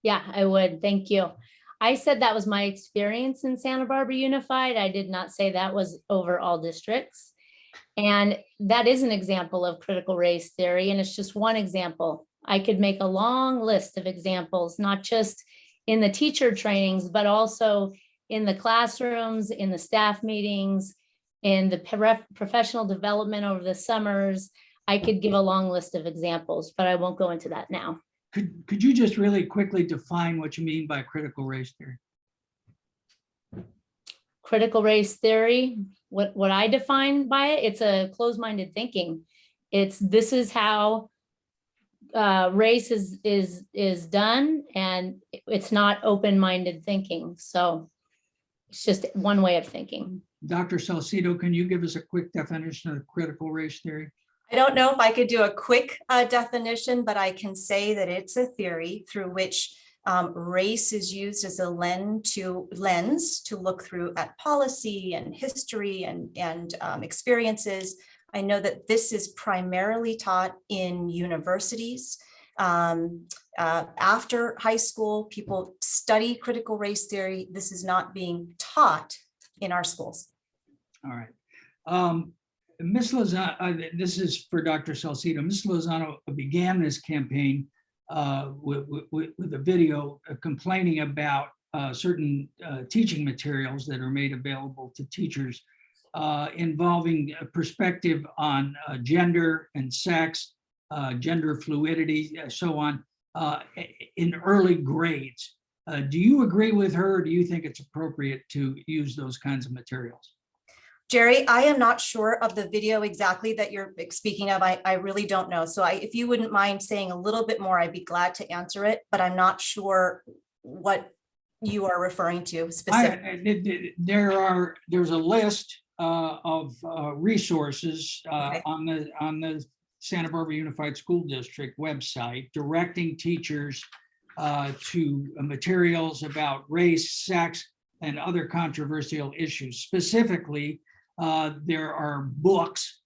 Yeah, I would. Thank you. I said that was my experience in Santa Barbara Unified. I did not say that was over all districts. And that is an example of critical race theory, and it's just one example. I could make a long list of examples, not just in the teacher trainings, but also in the classrooms, in the staff meetings, in the professional development over the summers. I could give a long list of examples, but I won't go into that now. Could you just really quickly define what you mean by critical race theory? Critical race theory, what I define by it, it's a closed-minded thinking. This is how race is done, and it's not open-minded thinking. So it's just one way of thinking. Dr. Salcido, can you give us a quick definition of critical race theory? I don't know if I could do a quick definition, but I can say that it's a theory through which race is used as a lens to look through at policy and history and experiences. I know that this is primarily taught in universities. After high school, people study critical race theory. This is not being taught in our schools. All right. Ms. Lozano, this is for Dr. Salcido. Ms. Lozano began this campaign with a video complaining about certain teaching materials that are made available to teachers involving a perspective on gender and sex, gender fluidity, so on, in early grades. Do you agree with her, or do you think it's appropriate to use those kinds of materials? Jerry, I am not sure of the video exactly that you're speaking of. I really don't know. So if you wouldn't mind saying a little bit more, I'd be glad to answer it, but I'm not sure what you are referring to specifically. There's a list of resources Okay. on the Santa Barbara Unified School District website directing teachers to materials about race, sex, and other controversial issues. Specifically, there are books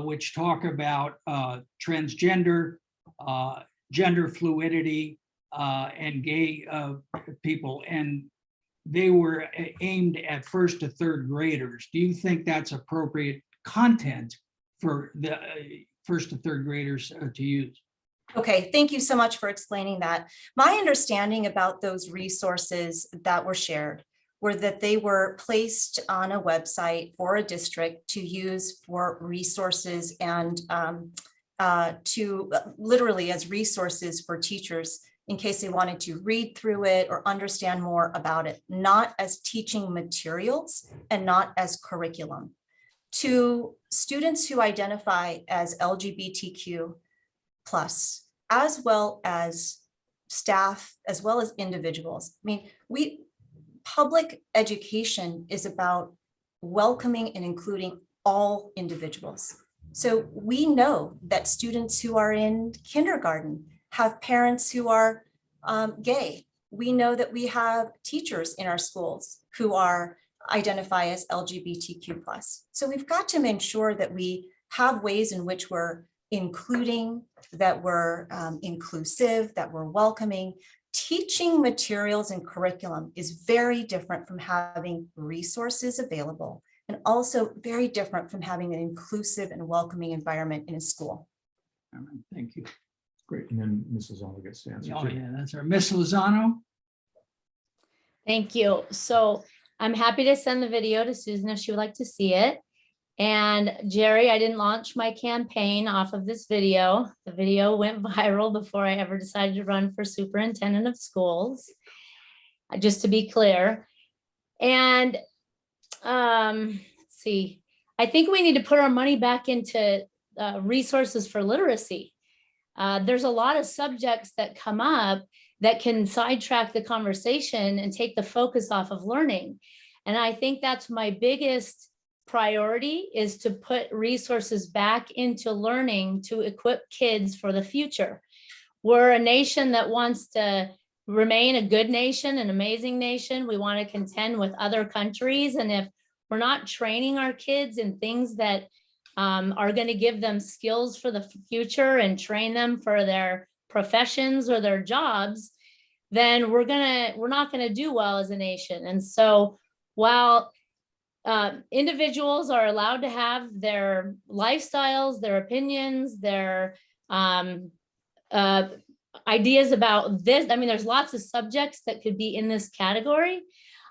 which talk about transgender, gender fluidity, and gay people, and they were aimed at 1st to 3rd graders. Do you think that's appropriate content for the 1st to 3rd graders to use? Okay, thank you so much for explaining that. My understanding about those resources that were shared were that they were placed on a website for a district to use for resources and to literally as resources for teachers in case they wanted to read through it or understand more about it, not as teaching materials and not as curriculum. To students who identify as LGBTQ+, as well as staff, as well as individuals. I mean, public education is about welcoming and including all individuals. So we know that students who are in kindergarten have parents who are gay. We know that we have teachers in our schools who identify as LGBTQ+. So we've got to ensure that we have ways in which we're including, that we're inclusive, that we're welcoming. Teaching materials and curriculum is very different from having resources available, and also very different from having an inclusive and welcoming environment in a school. All right, thank you. Great. And then Mrs. Lozano gets to answer. Oh, too. yeah, that's our Miss Lozano. Thank you. So I'm happy to send the video to Susan if she would like to see it. And Jerry, I didn't launch my campaign off of this video. The video went viral before I ever decided to run for superintendent of schools, just to be clear. And let's see, I think we need to put our money back into resources for literacy. There's a lot of subjects that come up that can sidetrack the conversation and take the focus off of learning. And I think that's my biggest priority, is to put resources back into learning to equip kids for the future. We're a nation that wants to remain a good nation, an amazing nation. We want to contend with other countries. And if we're not training our kids in things that are going to give them skills for the future and train them for their professions or their jobs, then we're not going to do well as a nation. And so while individuals are allowed to have their lifestyles, their opinions, their ideas about this, I mean, there's lots of subjects that could be in this category.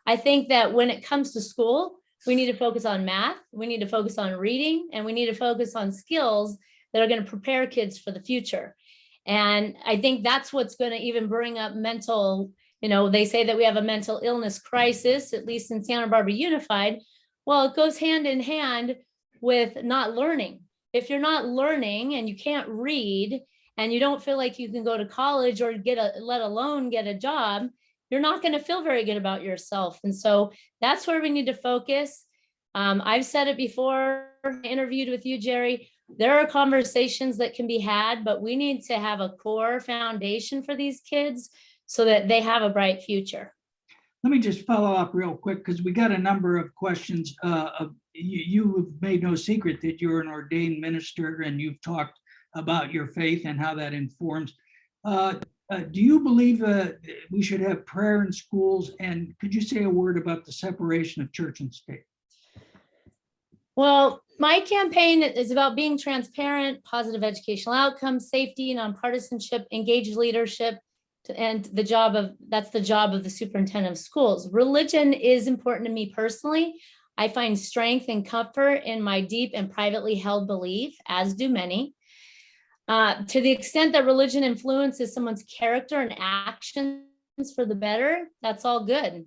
I think that when it comes to school, we need to focus on math, we need to focus on reading, and we need to focus on skills that are going to prepare kids for the future. And I think that's what's going to even bring up mental, they say that we have a mental illness crisis, at least in Santa Barbara Unified. Well, it goes hand in hand with not learning. If you're not learning and you can't read and you don't feel like you can go to college or let alone get a job, you're not going to feel very good about yourself. And so that's where we need to focus. I've said it before, interviewed with you, Jerry, there are conversations that can be had, but we need to have a core foundation for these kids so that they have a bright future. Let me just follow up real quick, because we got a number of questions. You've made no secret that you're an ordained minister, and you've talked about your faith and how that informs. Do you believe we should have prayer in schools? And could you say a word about the separation of church and state? Well, my campaign is about being transparent, positive educational outcomes, safety, nonpartisanship, engaged leadership, and that's the job of the superintendent of schools. Religion is important to me personally. I find strength and comfort in my deep and privately held belief, as do many. To the extent that religion influences someone's character and actions for the better, that's all good.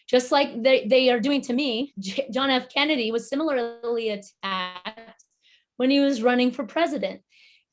Just like they are doing to me. John F. Kennedy was similarly attacked when he was running for president.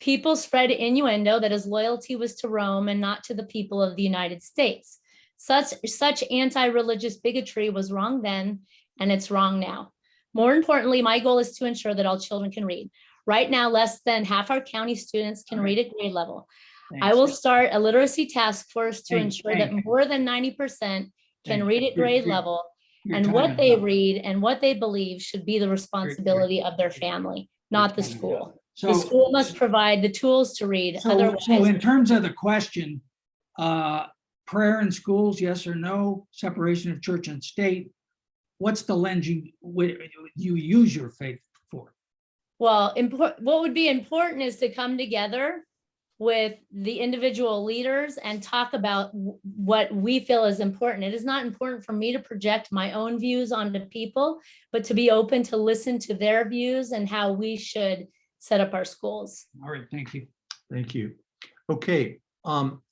People spread innuendo that his loyalty was to Rome and not to the people of the United States. Such anti-religious bigotry was wrong then, and it's wrong now. More importantly, my goal is to ensure that all children can read. Right now, less than half our county students can read at grade level. Thanks. I will start a literacy task force to Thank ensure you. that more than 90% can Thank read you. at grade Your- level, your and time what is they up. read and what they believe should be the responsibility of their family, not the school. The school must provide the tools to read. So Otherwise, in terms of the question, prayer in schools, yes or no, separation of church and state, what's the lens you use your faith for? well, what would be important is to come together with the individual leaders and talk about what we feel is important. It is not important for me to project my own views onto people, but to be open to listen to their views and how we should set up our schools. All right, thank you. Thank you. Okay,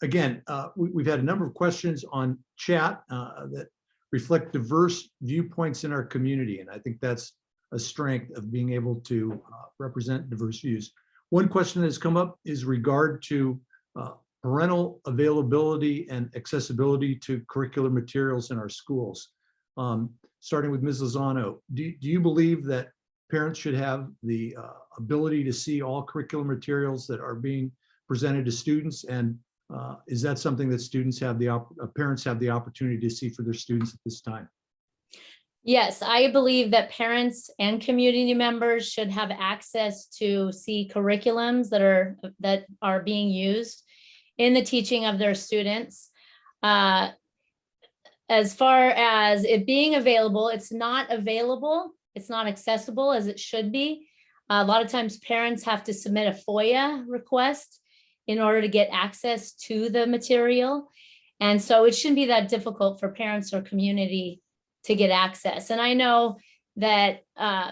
again, we've had a number of questions on chat that reflect diverse viewpoints in our community, and I think that's a strength of being able to represent diverse views. One question that's come up is regard to parental availability and accessibility to curricular materials in our schools. Starting with Ms. Lozano, do you believe that parents should have the ability to see all curricular materials that are being presented to students? And is that something that parents have the opportunity to see for their students at this time? Yes, I believe that parents and community members should have access to see curriculums that are being used in the teaching of their students. As far as it being available, it's not available. It's not accessible as it should be. A lot of times parents have to submit a FOIA request in order to get access to the material. And so it shouldn't be that difficult for parents or community to get access. And I know that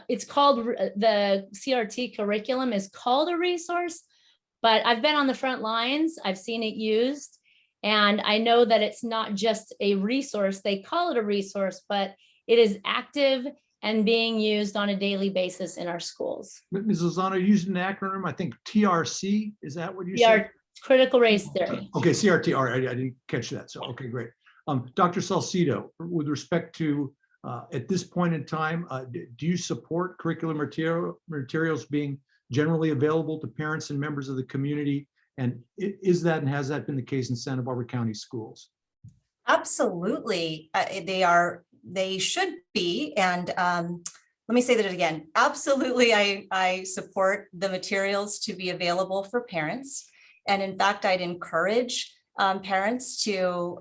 it's called, the CRT curriculum is called a resource, but I've been on the front lines, I've seen it used, and I know that it's not just a resource, they call it a resource, but it is active and being used on a daily basis in our schools. Ms. Lozano, using an acronym, I think TRC, is that what you We said? are critical race theory. Okay, CRT, all right, I didn't catch that, so, okay, great. Dr. Salcido, with respect to, at this point in time, do you support curriculum materials being generally available to parents and members of the community? And is that and has that been the case in Santa Barbara County schools? Absolutely. They should be. And let me say that again. Absolutely, I support the materials to be available for parents. And in fact, I'd encourage parents to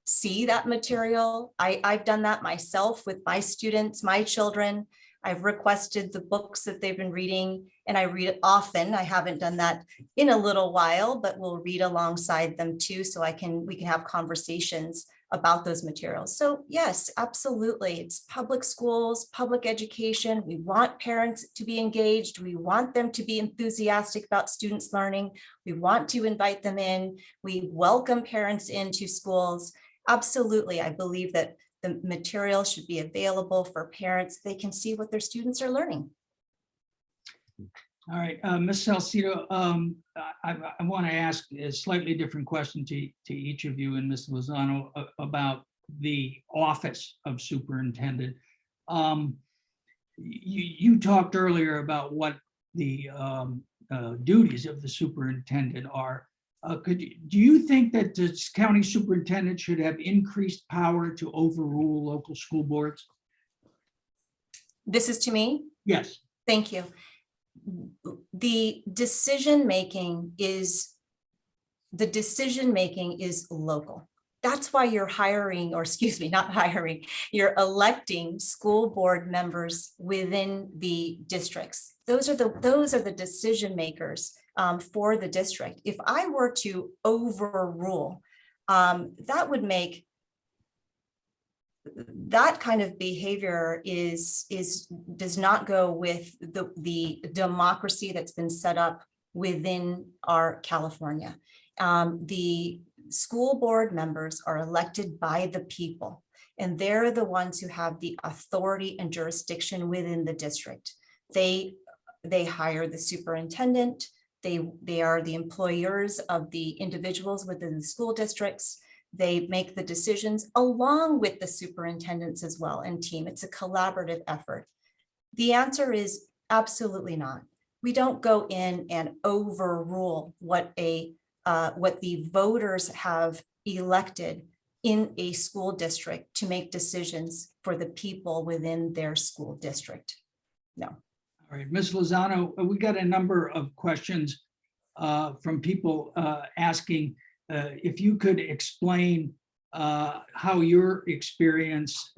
see that material. I've done that myself with my students, my children. I've requested the books that they've been reading, and I read it often. I haven't done that in a little while, but we'll read alongside them too, so we can have conversations about those materials. So yes, absolutely. It's public schools, public education. We want parents to be engaged. We want them to be enthusiastic about students learning. We want to invite them in. We welcome parents into schools. Absolutely. I believe that the material should be available for parents. They can see what their students are learning. All right, Ms. Salcido, I want to ask a slightly different question to each of you and Ms. Lozano about the office of superintendent. You talked earlier about what the duties of the superintendent are. Do you think that the county superintendent should have increased power to overrule local school boards? This is to me. Yes. Thank you. The decision making is local. That's why you're hiring, or excuse me, not hiring, you're electing school board members within the districts. Those are the decision makers for the district. If I were to overrule, that would make that kind of behavior does not go with the democracy that's been set up within our California. The school board members are elected by the people, and they're the ones who have the authority and jurisdiction within the district. They hire the superintendent. They are the employers of the individuals within the school districts. They make the decisions along with the superintendents as well and team. It's a collaborative effort. The answer is absolutely not. We don't go in and overrule what the voters have elected in a school district to make decisions for the people within their school district. No. All right, Ms. Lozano, we got a number of questions from people asking if you could explain how your experience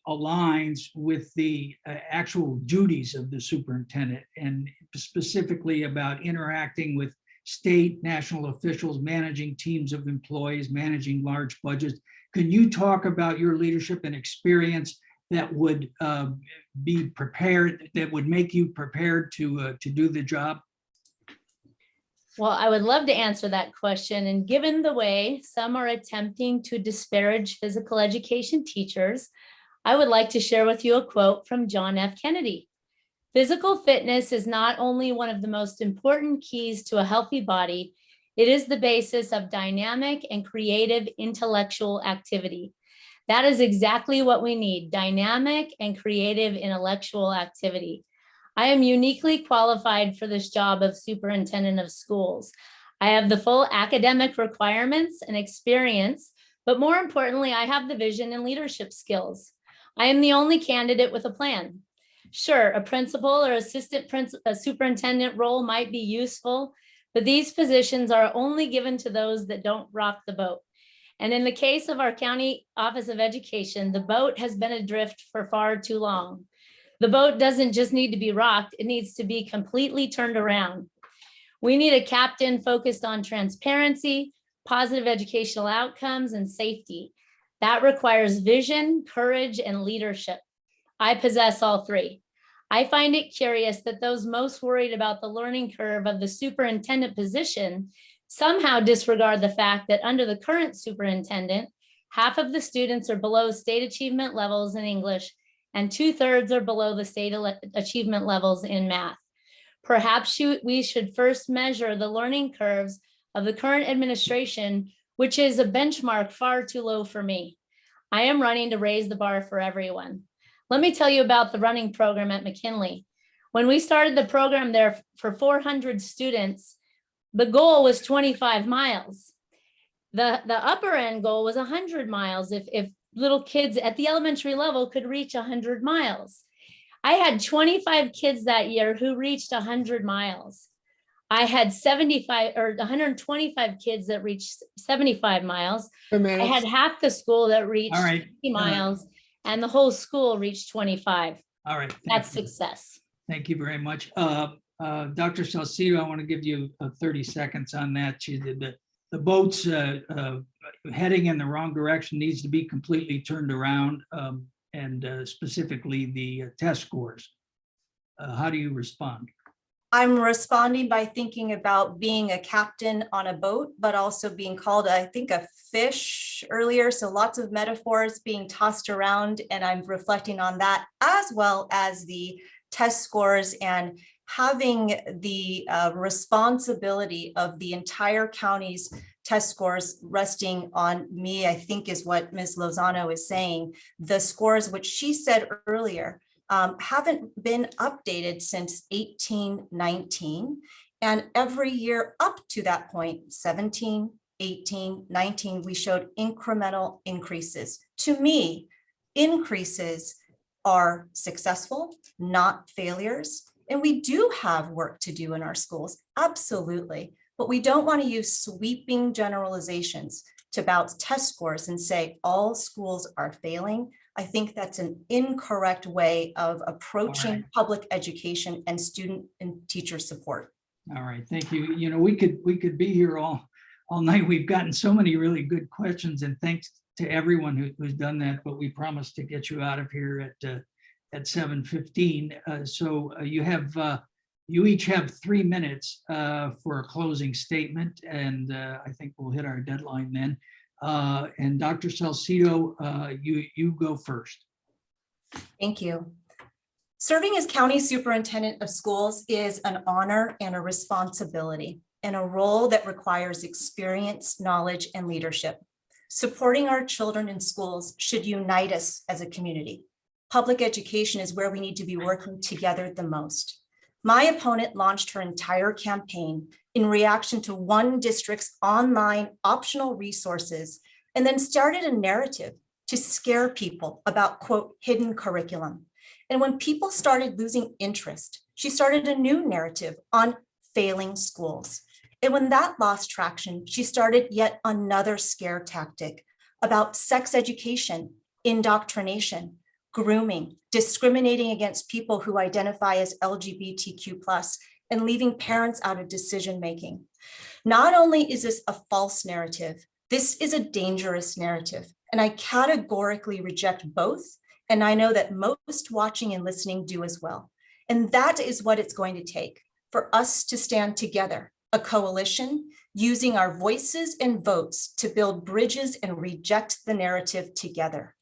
aligns with the actual duties of the superintendent, and specifically about interacting with state, national officials, managing teams of employees, managing large budgets. Can you talk about your leadership and experience that would be prepared, that would make you prepared to do the job? Well, I would love to answer that question. And given the way some are attempting to disparage physical education teachers, I would like to share with you a quote from John F. Kennedy. Physical fitness is not only one of the most important keys to a healthy body, it is the basis of dynamic and creative intellectual activity. That is exactly what we need, dynamic and creative intellectual activity. I am uniquely qualified for this job of superintendent of schools. I have the full academic requirements and experience, but more importantly, I have the vision and leadership skills. I am the only candidate with a plan. Sure, a principal or assistant superintendent role might be useful, but these positions are only given to those that don't rock the boat. And in the case of our County Office of Education, the boat has been adrift for far too long. The boat doesn't just need to be rocked, it needs to be completely turned around. We need a captain focused on transparency, positive educational outcomes, and safety. That requires vision, courage, and leadership. I possess all three. I find it curious that those most worried about the learning curve of the superintendent position somehow disregard the fact that under the current superintendent, half of the students are below state achievement levels in English and 2/3 are below the state achievement levels in math. Perhaps we should first measure the learning curves of the current administration, which is a benchmark far too low for me. I am running to raise the bar for everyone. Let me tell you about the running program at McKinley. When we started the program there for 400 students, the goal was 25 miles. The upper end goal was 100 miles if little kids at the elementary level could reach 100 miles. I had 25 kids that year who reached 100 miles. I had 125 kids that reached 75 miles. I had half the school that reached All right. 50 miles and the whole school reached 25. All right. That's success. Thank you very much. Dr. Salcido, I want to give you 30 seconds on that. The boat's heading in the wrong direction, needs to be completely turned around, and specifically the test scores. How do you respond? I'm responding by thinking about being a captain on a boat, but also being called, I think, a fish earlier. So lots of metaphors being tossed around, and I'm reflecting on that, as well as the test scores and having the responsibility of the entire county's test scores resting on me, I think is what Ms. Lozano is saying. The scores, which she said earlier, haven't been updated since 1819. And every year up to that point, 17, 18, 19, we showed incremental increases. To me, increases are successful, not failures. And we do have work to do in our schools, absolutely. But we don't want to use sweeping generalizations about test scores and say all schools are failing. I think that's an incorrect way of approaching public education and student and teacher support. All right, thank you. You know, we could be here all night. We've gotten so many really good questions, and thanks to everyone who's done that. But we promised to get you out of here at 7:15. So you each have 3 minutes for a closing statement, and I think we'll hit our deadline then. And Dr. Salcido, you go first. Thank you. Serving as County Superintendent of Schools is an honor and a responsibility, and a role that requires experience, knowledge, and leadership. Supporting our children in schools should unite us as a community. Public education is where we need to be working together the most. My opponent launched her entire campaign in reaction to one district's online optional resources, and then started a narrative to scare people about, quote, hidden curriculum. And when people started losing interest, she started a new narrative on failing schools. And when that lost traction, she started yet another scare tactic about sex education, indoctrination, grooming, discriminating against people who identify as LGBTQ+, and leaving parents out of decision-making. Not only is this a false narrative, this is a dangerous narrative, and I categorically reject both, and I know that most watching and listening do as well. And that is what it's going to take for us to stand together, a coalition, using our voices and votes to build bridges and reject the narrative together.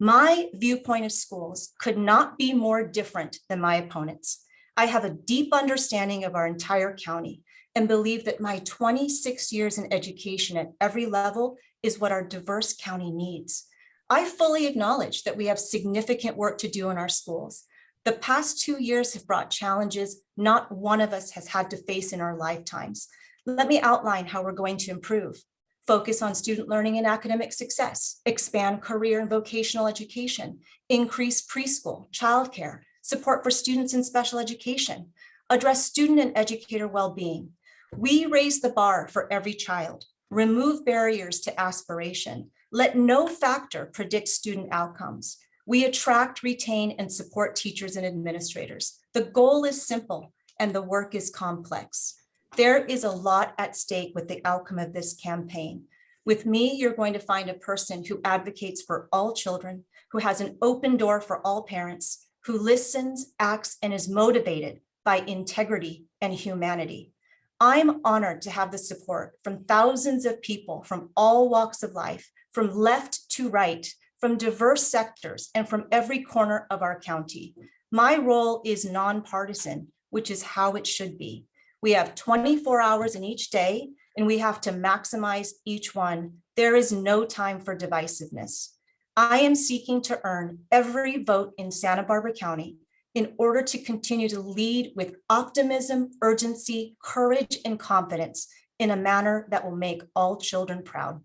My viewpoint of schools could not be more different than my opponents. I have a deep understanding of our entire county and believe that my 26 years in education at every level is what our diverse county needs. I fully acknowledge that we have significant work to do in our schools. The past 2 years have brought challenges not one of us has had to face in our lifetimes. Let me outline how we're going to improve. focus on student learning and academic success, expand career and vocational education, increase preschool, childcare, support for students in special education, address student and educator well-being. We raise the bar for every child, remove barriers to aspiration, let no factor predict student outcomes. We attract, retain, and support teachers and administrators. The goal is simple and the work is complex. There is a lot at stake with the outcome of this campaign. With me, you're going to find a person who advocates for all children, who has an open door for all parents, who listens, acts, and is motivated by integrity and humanity. I'm honored to have the support from thousands of people from all walks of life, from left to right, from diverse sectors, and from every corner of our county. My role is nonpartisan, which is how it should be. We have 24 hours in each day, and we have to maximize each one. There is no time for divisiveness. I am seeking to earn every vote in Santa Barbara County in order to continue to lead with optimism, urgency, courage, and confidence in a manner that will make all children proud.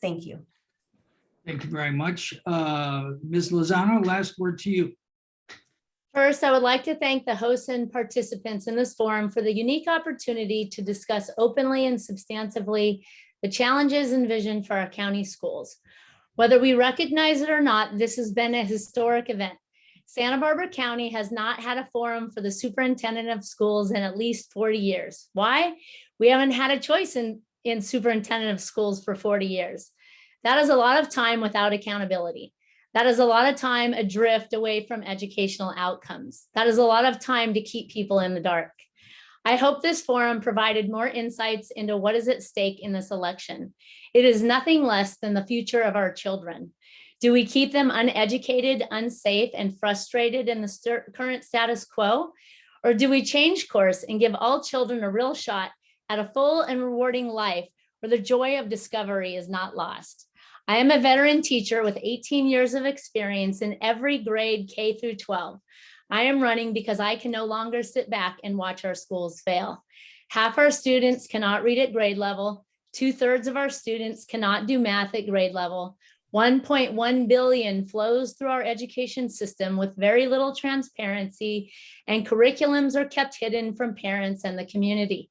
Thank you. Thank you very much. Ms. Lozano, last word to you. First, I would like to thank the hosts and participants in this forum for the unique opportunity to discuss openly and substantively the challenges and vision for our county schools. Whether we recognize it or not, this has been a historic event. Santa Barbara County has not had a forum for the superintendent of schools in at least 40 years. Why? We haven't had a choice in superintendent of schools for 40 years. That is a lot of time without accountability. That is a lot of time adrift away from educational outcomes. That is a lot of time to keep people in the dark. I hope this forum provided more insights into what is at stake in this election. It is nothing less than the future of our children. Do we keep them uneducated, unsafe, and frustrated in the current status quo? Or do we change course and give all children a real shot at a full and rewarding life where the joy of discovery is not lost? I am a veteran teacher with 18 years of experience in every grade K through 12. I am running because I can no longer sit back and watch our schools fail. Half our students cannot read at grade level. 2/3 of our students cannot do math at grade level. 1.1 billion flows through our education system with very little transparency, and curriculums are kept hidden from parents and the community.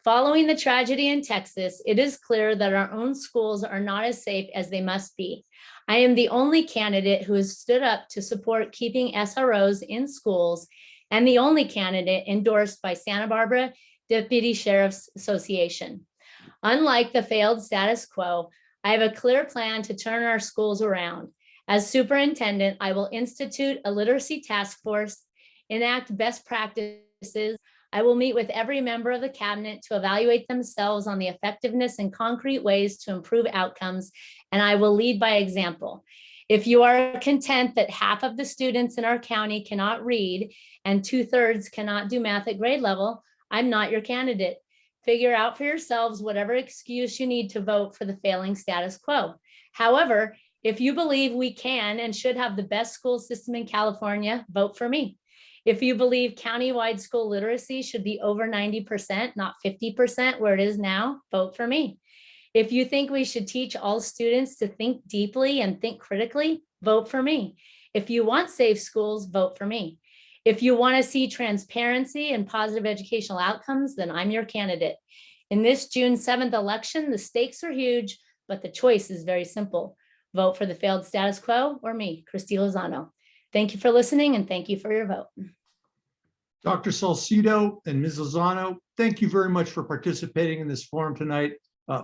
Following the tragedy in Texas, it is clear that our own schools are not as safe as they must be. I am the only candidate who has stood up to support keeping SROs in schools, and the only candidate endorsed by Santa Barbara Deputy Sheriff's Association. Unlike the failed status quo, I have a clear plan to turn our schools around. As superintendent, I will institute a literacy task force, enact best practices. I will meet with every member of the cabinet to evaluate themselves on the effectiveness and concrete ways to improve outcomes, and I will lead by example. If you are content that half of the students in our county cannot read and 2/3 cannot do math at grade level, I'm not your candidate. Figure out for yourselves whatever excuse you need to vote for the failing status quo. However, if you believe we can and should have the best school system in California, vote for me. If you believe countywide school literacy should be over 90%, not 50% where it is now, vote for me. If you think we should teach all students to think deeply and think critically, vote for me. If you want safe schools, vote for me. If you want to see transparency and positive educational outcomes, then I'm your candidate. In this June 7th election, the stakes are huge, but the choice is very simple. Vote for the failed status quo or me, Christy Lozano. Thank you for listening and thank you for your vote. Dr. Salcido and Ms. Lozano, thank you very much for participating in this forum tonight.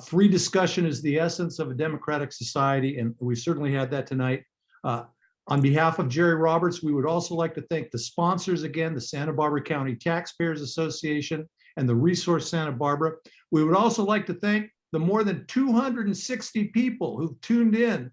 Free discussion is the essence of a democratic society, and we certainly had that tonight. On behalf of Jerry Roberts, we would also like to thank the sponsors again, the Santa Barbara County Taxpayers Association and the Resource Santa Barbara. We would also like to thank the more than 260 people who've tuned in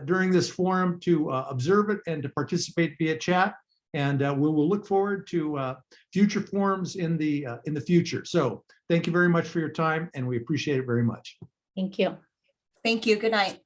during this forum to observe it and to participate via chat. And we will look forward to future forums in the future. So thank you very much for your time, and we appreciate it very much. Thank you. Thank you. Good night.